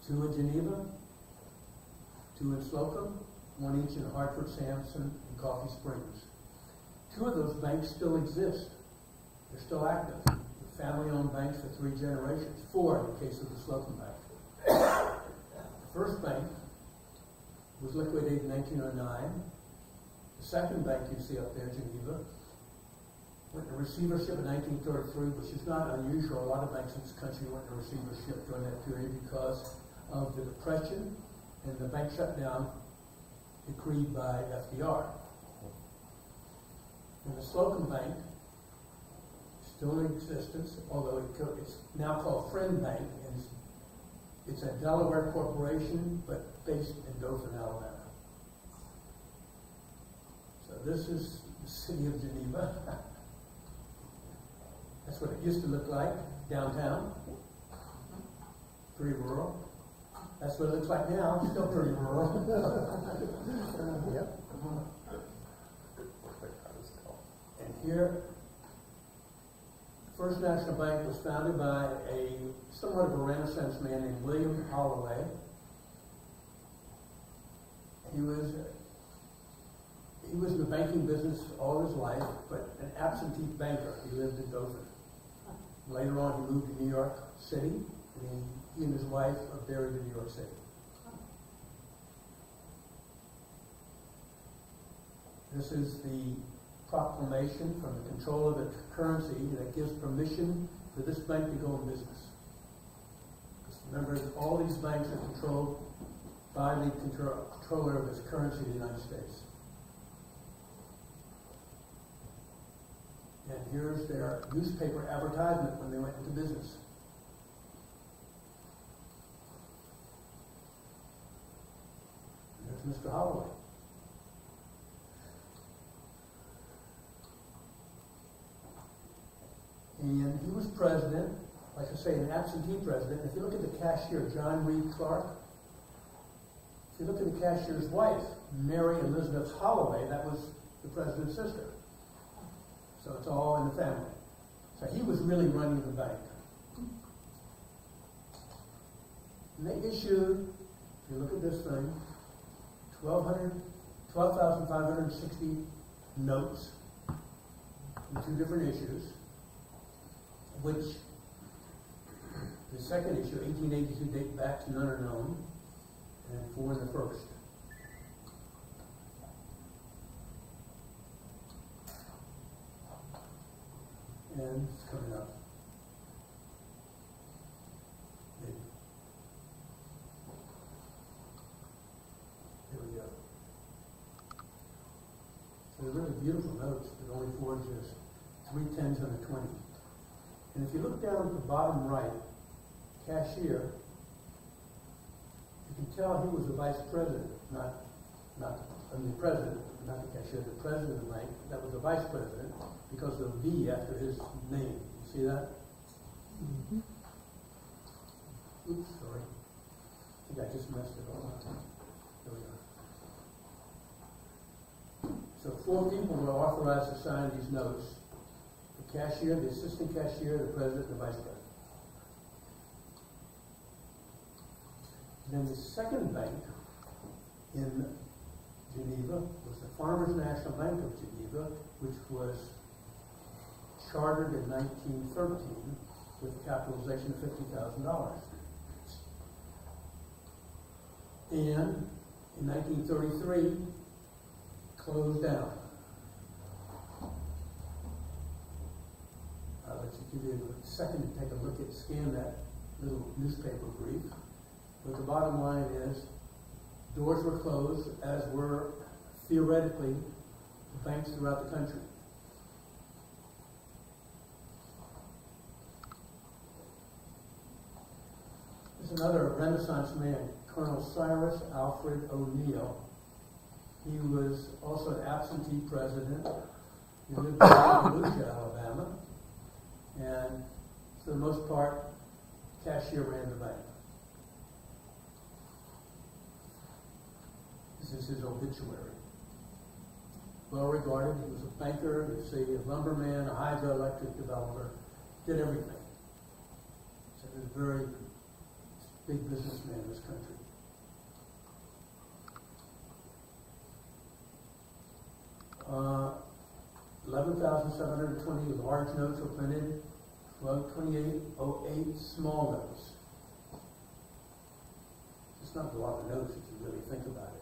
2 in Geneva, 2 in Slocum, 1 each in Hartford, Sampson, and Coffee Springs. 2 of those banks still exist. They're still active. Family-owned banks for 3 generations. 4 in the case of the Slocum Bank. The first bank was liquidated in 1909. The second bank you see up there, Geneva, went into receivership in 1933, which is not unusual. A lot of banks in this country went into receivership during that period because of the Depression and the bank shutdown decreed by FDR. And the Slocum Bank, still in existence, although it's now called Friend Bank, and it's a Delaware corporation, but based in Dothan, Alabama. So this is the city of Geneva. That's what it used to look like downtown. Pretty rural. That's what it looks like now. Still pretty rural. Yep. And here, First National Bank was founded by somewhat of a Renaissance man named William Holloway. He was in the banking business all his life, but an absentee banker. He lived in Dothan. Later on, he moved to New York City, and he and his wife are buried in New York City. This is the proclamation from the control of the currency that gives permission for this bank to go in business. Remember, all these banks are controlled by the controller of this currency, the United States. And here's their newspaper advertisement when they went into business. And there's Mr. Holloway. And he was president, like I say, an absentee president. If you look at the cashier, John Reed Clark, if you look at the cashier's wife, Mary Elizabeth Holloway, that was the president's sister. So it's all in the family. So he was really running the bank. And they issued, if you look at this thing, 12,560 notes in 2 different issues, which the second issue, 1882, date back to none are known, and 4 in the first. And it's coming up. Maybe. Here we go. So they're really beautiful notes, but only 4 exist. 3 10s and a 20. And if you look down at the bottom right, cashier, you can tell he was the vice president, not the president, not the cashier, the president of the bank. That was the vice president because of the V after his name. You see that? Mm-hmm. Oops, sorry. I think I just messed it all up. There we go. So 4 people were authorized to sign these notes. The cashier, the assistant cashier, the president, and the vice president. And then the second bank in Geneva was the Farmers National Bank of Geneva, which was chartered in 1913 with a capitalization of $50,000. And in 1933, closed down. I'll let you give you a second to take a look at, scan that little newspaper brief. But the bottom line is, doors were closed, as were theoretically banks throughout the country. There's another Renaissance man, Colonel Cyrus Alfred O'Neill. He was also an absentee president. He lived in Tuscaloosa, Alabama, and for the most part, cashier ran the bank. This is his obituary. Well regarded, he was a banker, you see, a lumberman, a hydroelectric developer, did everything. So he was a very big businessman in this country. Uh, 11,720 large notes were printed, 12,2808 small notes. It's not a lot of notes if you really think about it.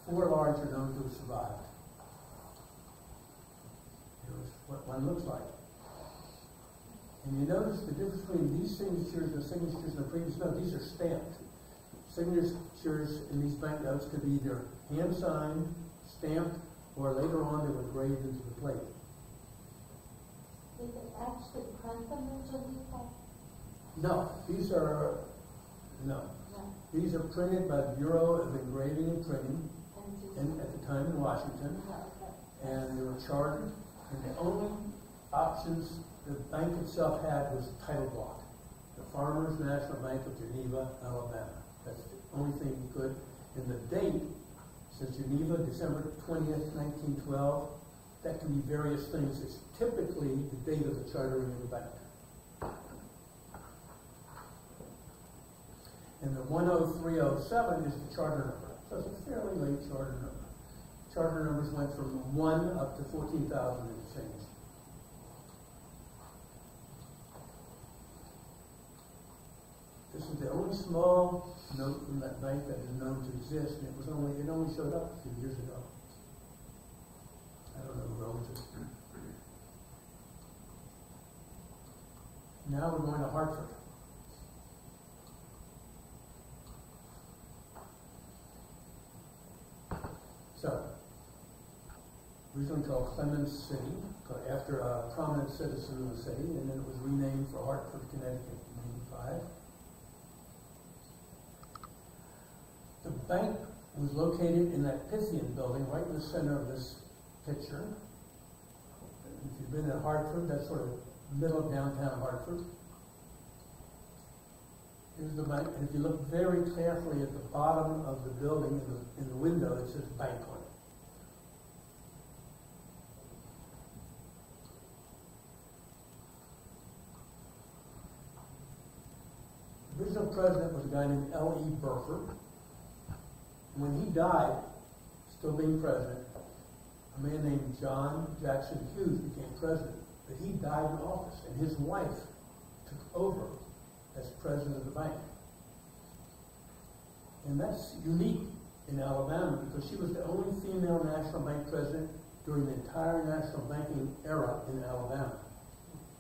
4 large are known to have survived. Here's what one looks like. And you notice the difference between these signatures and the signatures in the previous note. These are stamped. Signatures in these banknotes could be either hand-signed, stamped, or later on they were engraved into the plate. Did they actually print them in Geneva? No, these are, no. These are printed by the Bureau of Engraving and Printing at the time in Washington. And they were chartered, and the only options the bank itself had was title block. The Farmers National Bank of Geneva, Alabama. That's the only thing you could. And the date, since Geneva, December 20th, 1912, that can be various things. It's typically the date of the chartering of the bank. And the 10307 is the charter number. So it's a fairly late charter number. Charter numbers went from 1 up to 14,000 and change. This is the only small note from that bank that is known to exist, and it only showed up a few years ago. I don't know who owns it. Now we're going to Hartford. So, originally called Clemens City, after a prominent citizen of the city, and then it was renamed for Hartford, Connecticut in '85. The bank was located in that Pythian building right in the center of this picture. If you've been in Hartford, that's sort of middle of downtown Hartford. Here's the bank, and if you look very carefully at the bottom of the building, in the window, it says bank on it. The original president was a guy named L.E. Burford. When he died, still being president, a man named John Jackson Hughes became president. But he died in office, and his wife took over as president of the bank. And that's unique in Alabama because she was the only female national bank president during the entire national banking era in Alabama.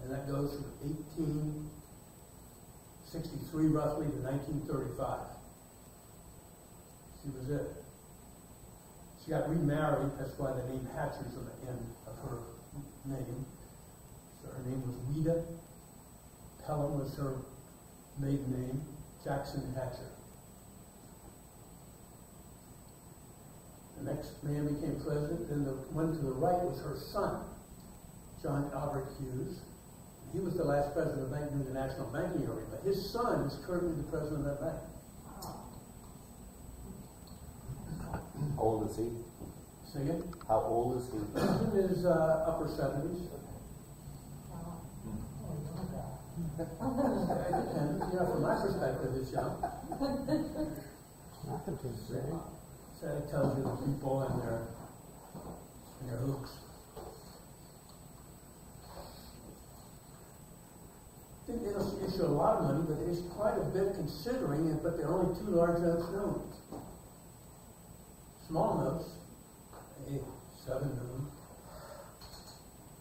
And that goes from 1863 roughly to 1935. She was it. She got remarried, that's why the name Hatcher's on the end of her name. So her name was Ouida. Pelham was her maiden name, Jackson Hatcher. The next man became president, and the one to the right was her son, John Albert Hughes. He was the last president of the bank during the national banking era, but his son is currently the president of that bank. How old is he? Say again? How old is he? He is upper 70s. From my perspective, it's young. I can take that. So it tells you the people and their looks. It'll issue a lot of money, but it's quite a bit considering it, but there are only two large notes known. Small notes, 7 million.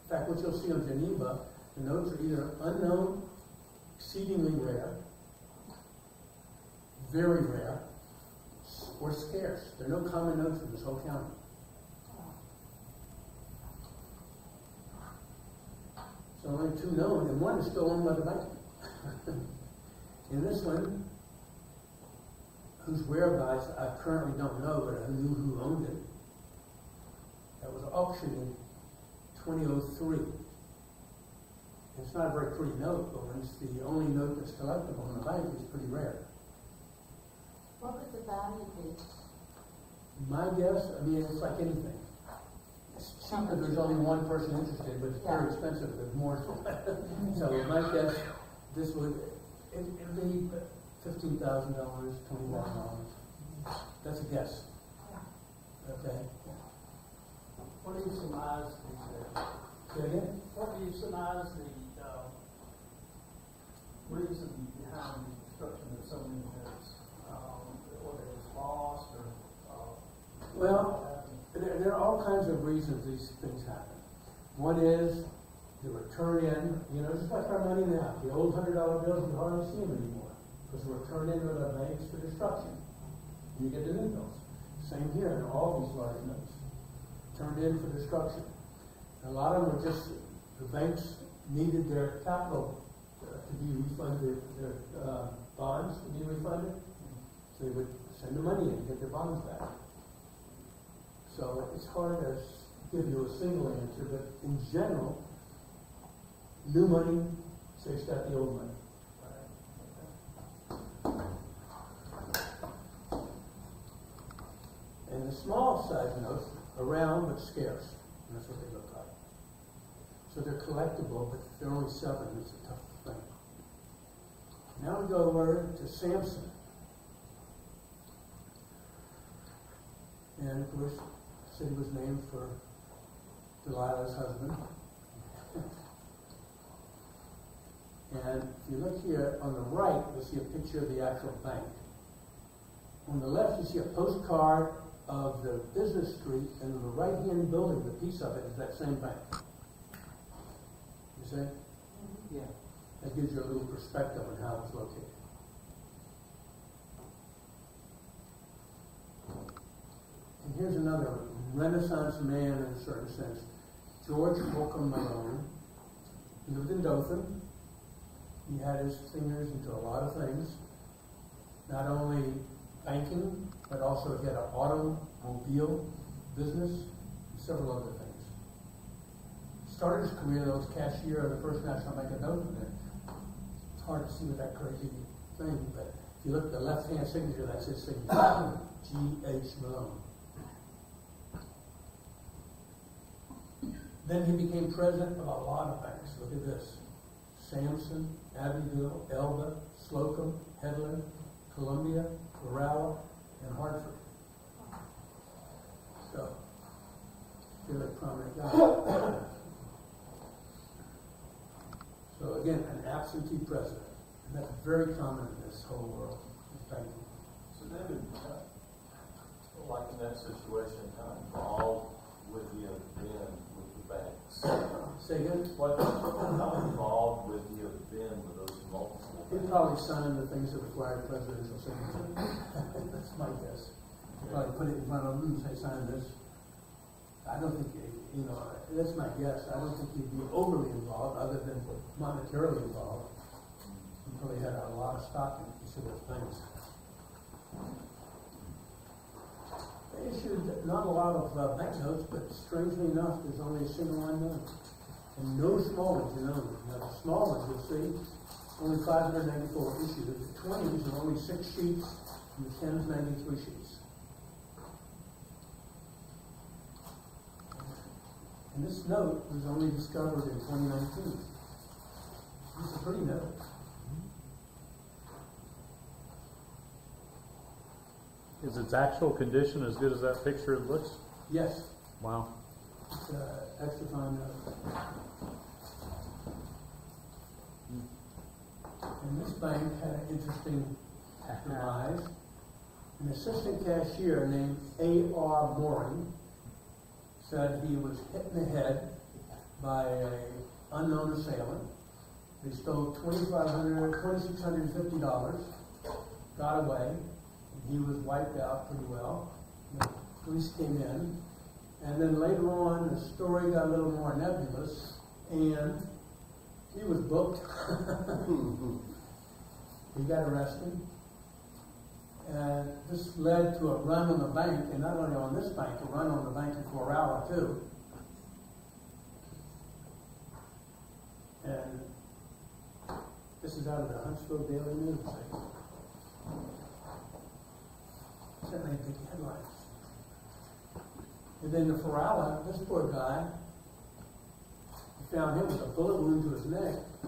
In fact, what you'll see on Geneva, the notes are either unknown, exceedingly rare, very rare, or scarce. There are no common notes in this whole county. So only 2 known, and 1 is still owned by the bank. In this one, whose whereabouts I currently don't know, but I knew who owned it. That was auctioned in 2003. It's not a very pretty note, but when it's the only note that's collectible in the bank, it's pretty rare. What would the value be? My guess, I mean, it's like anything. It's cheap if there's only one person interested, but it's very expensive if there's more. So my guess, this would, it'd be $15,000, $20,000. That's a guess. Okay? What do you surmise Say again? what do you surmise the reason behind the destruction of so many notes? Whether it was lost or Well, there are all kinds of reasons these things happen. One is the return in, just like our money now. The old $100 bills, you hardly see them anymore because they're returned into the banks for destruction. You get the new bills. Same here in all these large notes. Turned in for destruction. A lot of them were just, the banks needed their capital to be refunded, their bonds to be refunded. So they would send the money in and get their bonds back. So it's hard to give you a single answer, but in general, new money saves got the old money. And the small size notes are round but scarce. And that's what they look like. So they're collectible, but if they're only 7, it's a tough thing. Now we go over to Samson. And of course, the city was named for Delilah's husband. And if you look here on the right, you'll see a picture of the actual bank. On the left, you see a postcard of the business street, and on the right-hand building, the piece of it is that same bank. You see? Yeah. That gives you a little perspective on how it's located. And here's another Renaissance man in a certain sense, George Holcomb Malone. He lived in Dothan. He had his fingers into a lot of things, not only banking, but also he had an automobile business and several other things. Started his career though as cashier of the First National Bank of Dothan. It's hard to see with that crazy thing, but if you look at the left-hand signature, that's his signature, G.H. Malone. Then he became president of a lot of banks. Look at this. Sampson, Abbeville, Elba, Slocum, Headland, Columbia, Florala, and Hartford. So, really prominent guy. So again, an absentee president. And that's very common in this whole world of banking. So David, like in that situation, kind of involved with the event with the banks. Say again? How involved with the event with those multiple He banks? probably signed the things that required presidential signature. That's my guess. He probably put it in front of him and say, sign this. I don't think, that's my guess. I don't think he'd be overly involved other than monetarily involved. He probably had a lot of stock in each of those things. They issued not a lot of banknotes, but strangely enough, there's only a single one known. And no small ones are known. Now the small ones, you'll see, only 594 issued. The 20s are only 6 sheets, and the 10s 93 sheets. And this note was only discovered in 2019. It's a pretty note. Is its actual condition as good as that picture looks? Yes. Wow. It's an extra fine note. And this bank had an interesting demise. An assistant cashier named A.R. Mooring said he was hit in the head by an unknown assailant. They stole $2,650, got away, and he was wiped out pretty well. The police came in, and then later on the story got a little more nebulous, and he was booked. He got arrested. And this led to a run on the bank, and not only on this bank, a run on the bank in Florala too. And this is out of the Huntsville Daily News. Certainly big headlines. And then the Florala, this poor guy, you found him with a bullet wound to his neck. I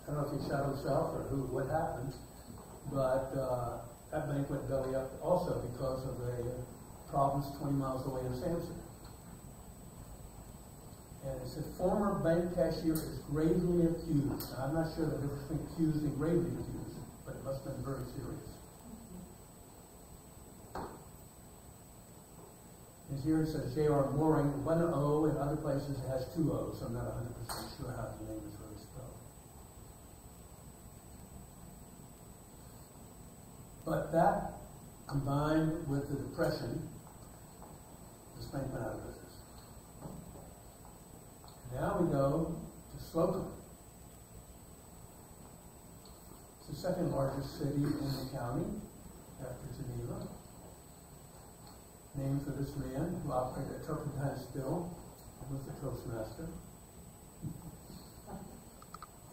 don't know if he shot himself or what happened, but that bank went belly up also because of the problems 20 miles away in Sampson. And it said, former bank cashier is gravely accused. Now, I'm not sure the difference between accused and gravely accused, but it must have been very serious. And here it says J.R. Mooring, 1 O, in other places it has 2 O's, so I'm not 100% sure how the name is really spelled. But that, combined with the Depression, this bank went out of business. Now we go to Slocum. It's the second largest city in the county after Geneva. Named for this man who operated a turpentine still and was the Toastmaster.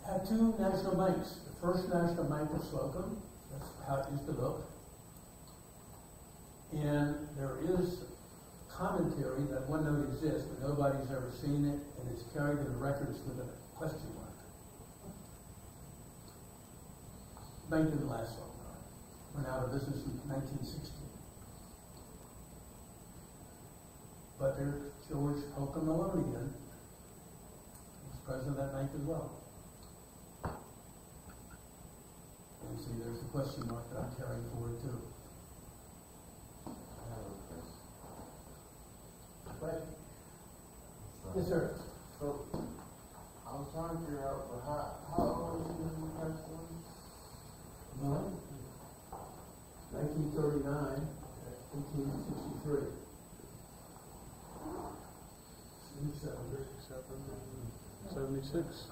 Had 2 national banks. The First National Bank of Slocum, that's how it used to look. And there is commentary that one note exists, but nobody's ever seen it, and it's carried in the records with a question mark. The bank didn't last long. Went out of business in 1960. But there's George Holcomb Malone again. He was president of that bank as well. And see, there's a question mark that I'm carrying forward too. Question? Yes, sir. So, I was trying to figure out, how old is Well, 1939, 1863. 76.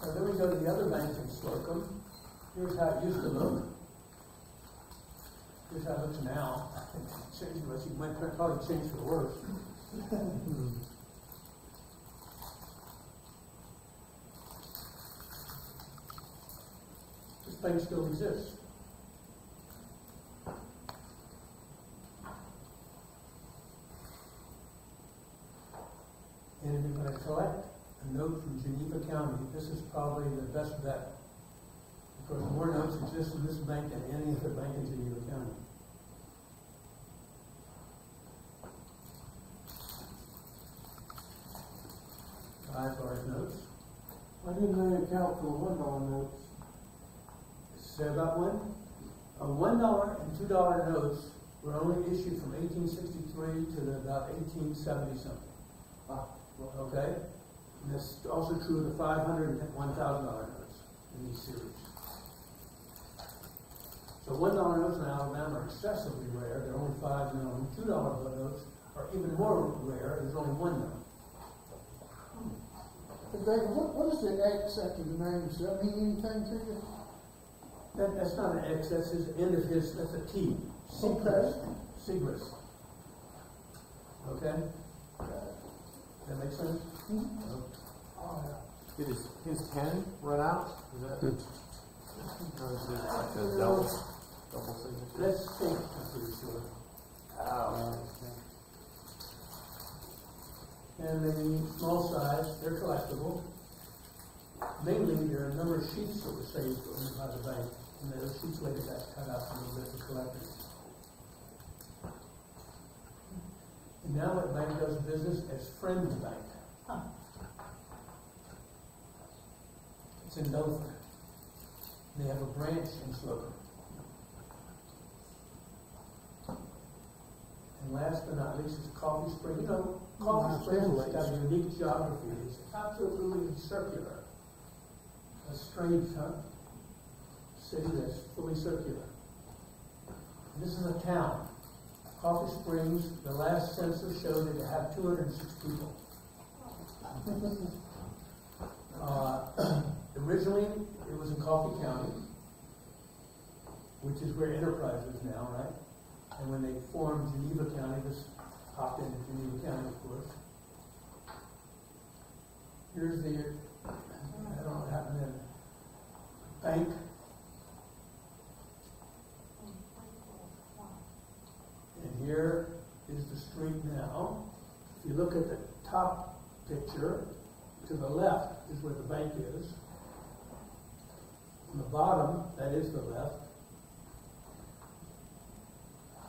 So then we go to the other bank in Slocum. Here's how it used to look. Here's how it looks now. It changed much. You might probably change for the worse. This bank still exists. And if you're going to collect a note from Geneva County, this is probably the best bet. Because more notes exist in this bank than any other bank in Geneva County. 5 large notes. Why didn't they account for $1 notes? Say about when? $1 and $2 notes were only issued from 1863 to about 1870 something. Okay? And that's also true of the $500 and $1,000 notes in these series. So $1 notes in Alabama are excessively rare. There are only 5 known. $2 notes are even more rare. There's only 1 known. David, what is the X after the name? Does that mean anything to you? That's not an X. That's his end of his. That's a T. Sigris. Sigris. Okay. That make sense? Mm-hmm. Oh, yeah. Did his pen run out? Is that? Or is it like a double signature? Let's think. I'm pretty sure. Oh. And the small size, they're collectible. Mainly, there are a number of sheets that were saved by the bank, and those sheets later got cut out a little bit for collectors. And now that bank does business as Friends Bank. It's in Dothan. They have a branch in Slocum. And last but not least is Coffee Spring. You know, Coffee Springs has got a unique geography. It's absolutely circular. A strange city that's fully circular. And this is a town. Coffee Springs, the last census showed it to have 206 people. Originally, it was in Coffee County, which is where Enterprise is now, right? And when they formed Geneva County, this popped into Geneva County, of course. Here's the, I don't know what happened then, bank. And here is the street now. If you look at the top picture, to the left is where the bank is. On the bottom, that is the left.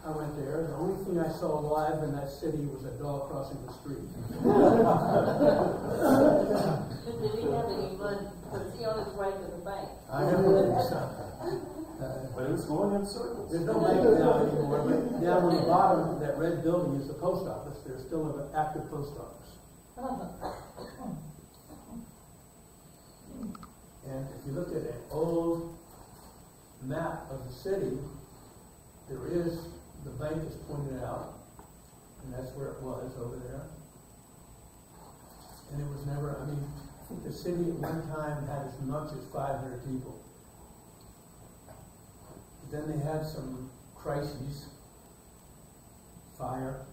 I went there. The only thing I saw live in that city was a dog crossing the street. Did he have any money? Was he on his way to the bank? I never think so. But it was going in circles. There's no bank now anymore, but down on the bottom, that red building is the post office. There's still an active post office. And if you look at an old map of the city, there is, the bank is pointed out, and that's where it was, over there. And it was never, I mean, I think the city at one time had as much as 500 people. But then they had some crises, fire,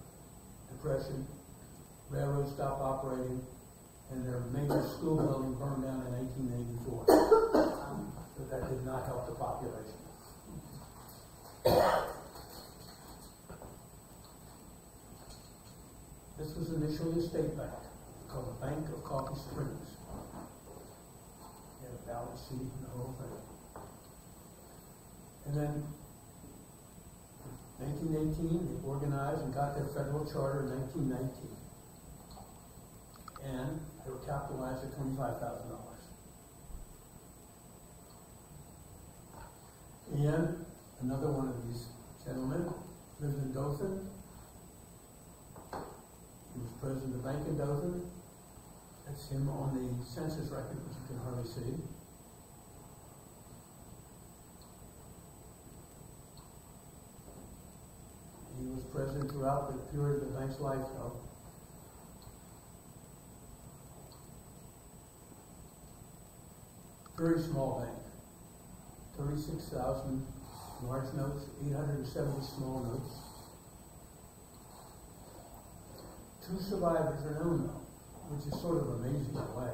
depression, railroad stopped operating, and their major school building burned down in 1884. So that did not help the population. This was initially a state bank called the Bank of Coffee Springs. They had a balance sheet and the whole thing. And then in 1918, they organized and got their federal charter in 1919. And they were capitalized at $25,000. And another one of these gentlemen lived in Dothan. He was president of the bank in Dover. That's him on the census record, which you can hardly see. He was president throughout the period of the bank's life, though. Very small bank. 36,000 large notes, 870 small notes. 2 survivors are known, though, which is sort of amazing in a way.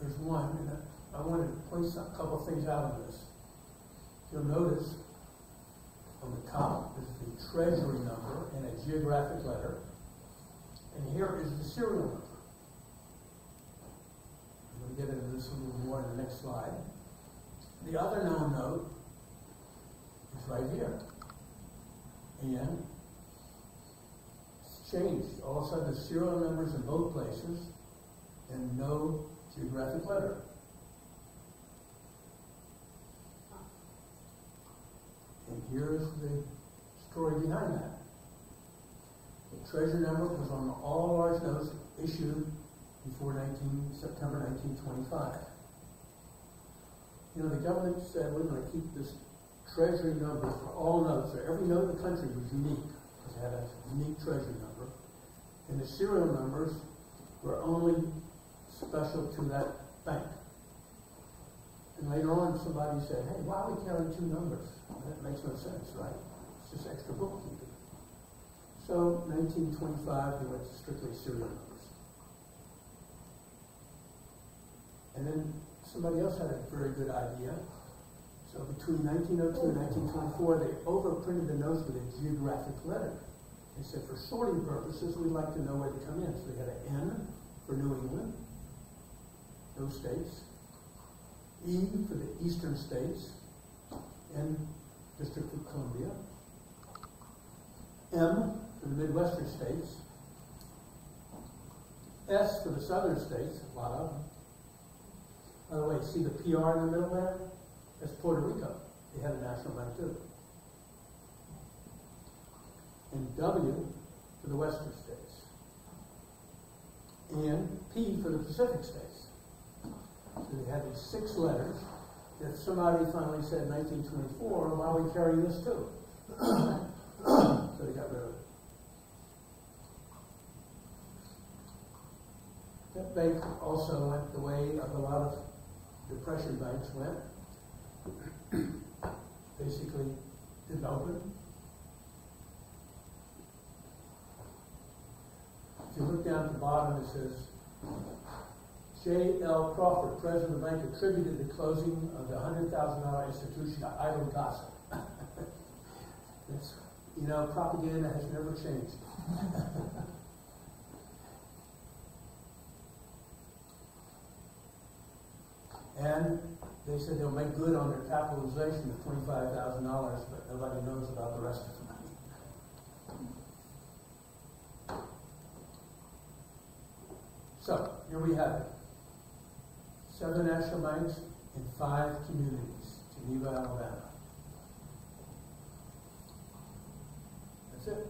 There's one, and I want to point a couple of things out of this. You'll notice on the top is the treasury number in a geographic letter, and here is the serial number. I'm going to get into this a little more in the next slide. The other known note is right here. And it's changed. All of a sudden, the serial numbers in both places and no geographic letter. And here's the story behind that. The treasury number was on all large notes issued before September 1925. You know, the government said we're going to keep this treasury number for all notes. So every note in the country was unique because it had a unique treasury number. And the serial numbers were only special to that bank. And later on, somebody said, hey, why are we carrying 2 numbers? That makes no sense, right? It's just extra bookkeeping. So, 1925, they went to strictly serial numbers. And then somebody else had a very good idea. So between 1902 and 1924, they overprinted the notes with a geographic letter. They said, for sorting purposes, we'd like to know where they come in. So they had an N for New England, those states. E for the eastern states and District of Columbia. M for the Midwestern states. S for the southern states, a lot of them. By the way, see the PR in the middle there? That's Puerto Rico. They had a national bank too. And W for the western states. And P for the Pacific states. So they had these 6 letters that somebody finally said in 1924, why are we carrying this too? So they got rid of it. That bank also went the way of a lot of depression banks went. Basically, didn't open. If you look down at the bottom, it says, J.L. Crawford, president of the bank, attributed the closing of the $100,000 institution to idle gossip. It's, you know, propaganda has never changed. And they said they'll make good on their capitalization of $25,000, but nobody knows about the rest of the money. So, here we have it. 7 national banks in 5 communities, Geneva, Alabama. That's it.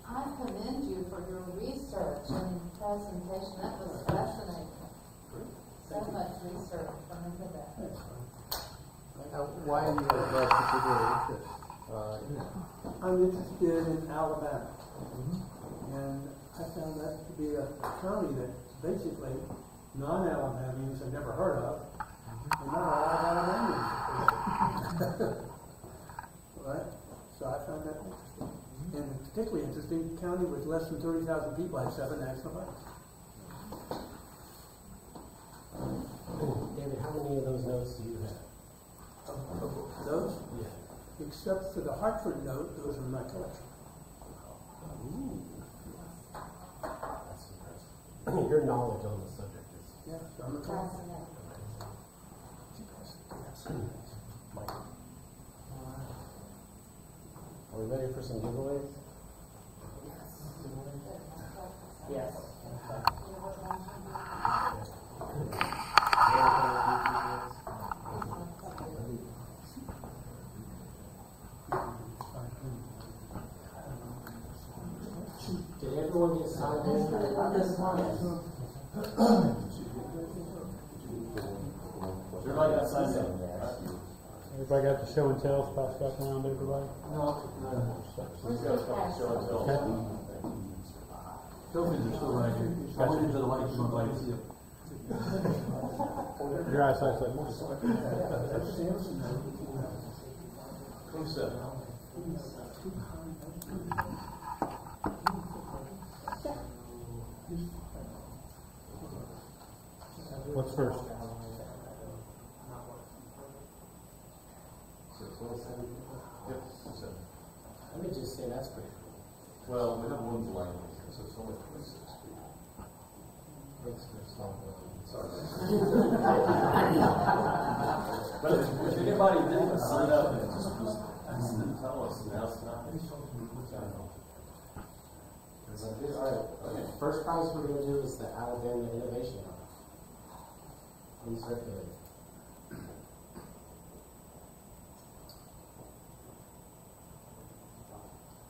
I commend you for your research and presentation. That was fascinating. So much research. Remember that. Why are you that particular interest? I'm interested in Alabama. And I found that to be a county that basically non-Alabamians have never heard of. And not all Alabamians. Right? So I found that interesting. And particularly interesting, a county with less than 30,000 people had 7 national banks. David, how many of those notes do you have? Of those? Yeah. Except for the Hartford note, those are in my collection. Ooh. That's impressive. Your knowledge on the subject is... Yeah, so I'm a collector. Michael. Are we ready for some giveaways? Yes. Yeah. everyone gets signed in? Everybody got signed in? Everybody got the show and tell passed back around to everybody? He's got a couple show and tell. Tokens are still right here. I went into the lights and lights. Your eyesight's like mine. 27. What's first? Yep, 27. Let me just say that's pretty cool. Well, we have one blank here, so it's only 26 people. Makes me small. Sorry. But if anybody didn't sign up and just didn't tell us, now it's not. All right, okay. First prize we're going to do is the Alabama Innovation Award. Please circulate.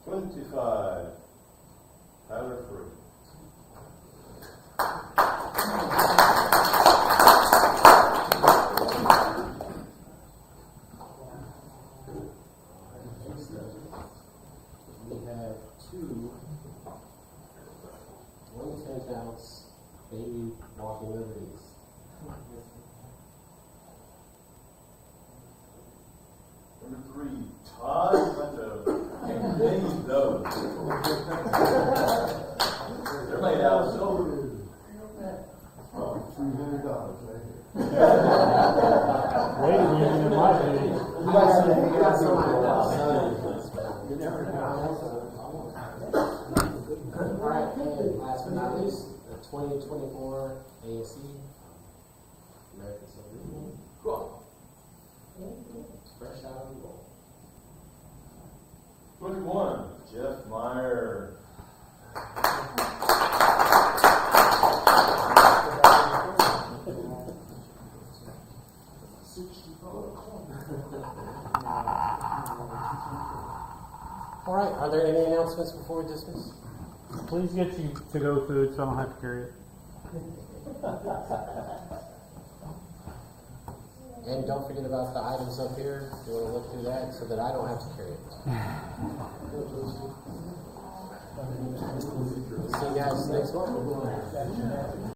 $25, Tyler Free. We have two 1/10-ounce baby walking liberties. Number 3, Todd Pinto. And Dave those. They're made out of silver. Probably $300 right here. Wait a minute, it might be. You got somebody else. You never know. All right, and last but not least, the 2024 ASE American Silver. Cool. Fresh out of the bowl. 21, Jeff Meyer. All right, are there any announcements before we dismiss? Please get you to-go food so I don't have to carry it. And don't forget about the items up here. You want to look through that so that I don't have to carry it. See you guys next month.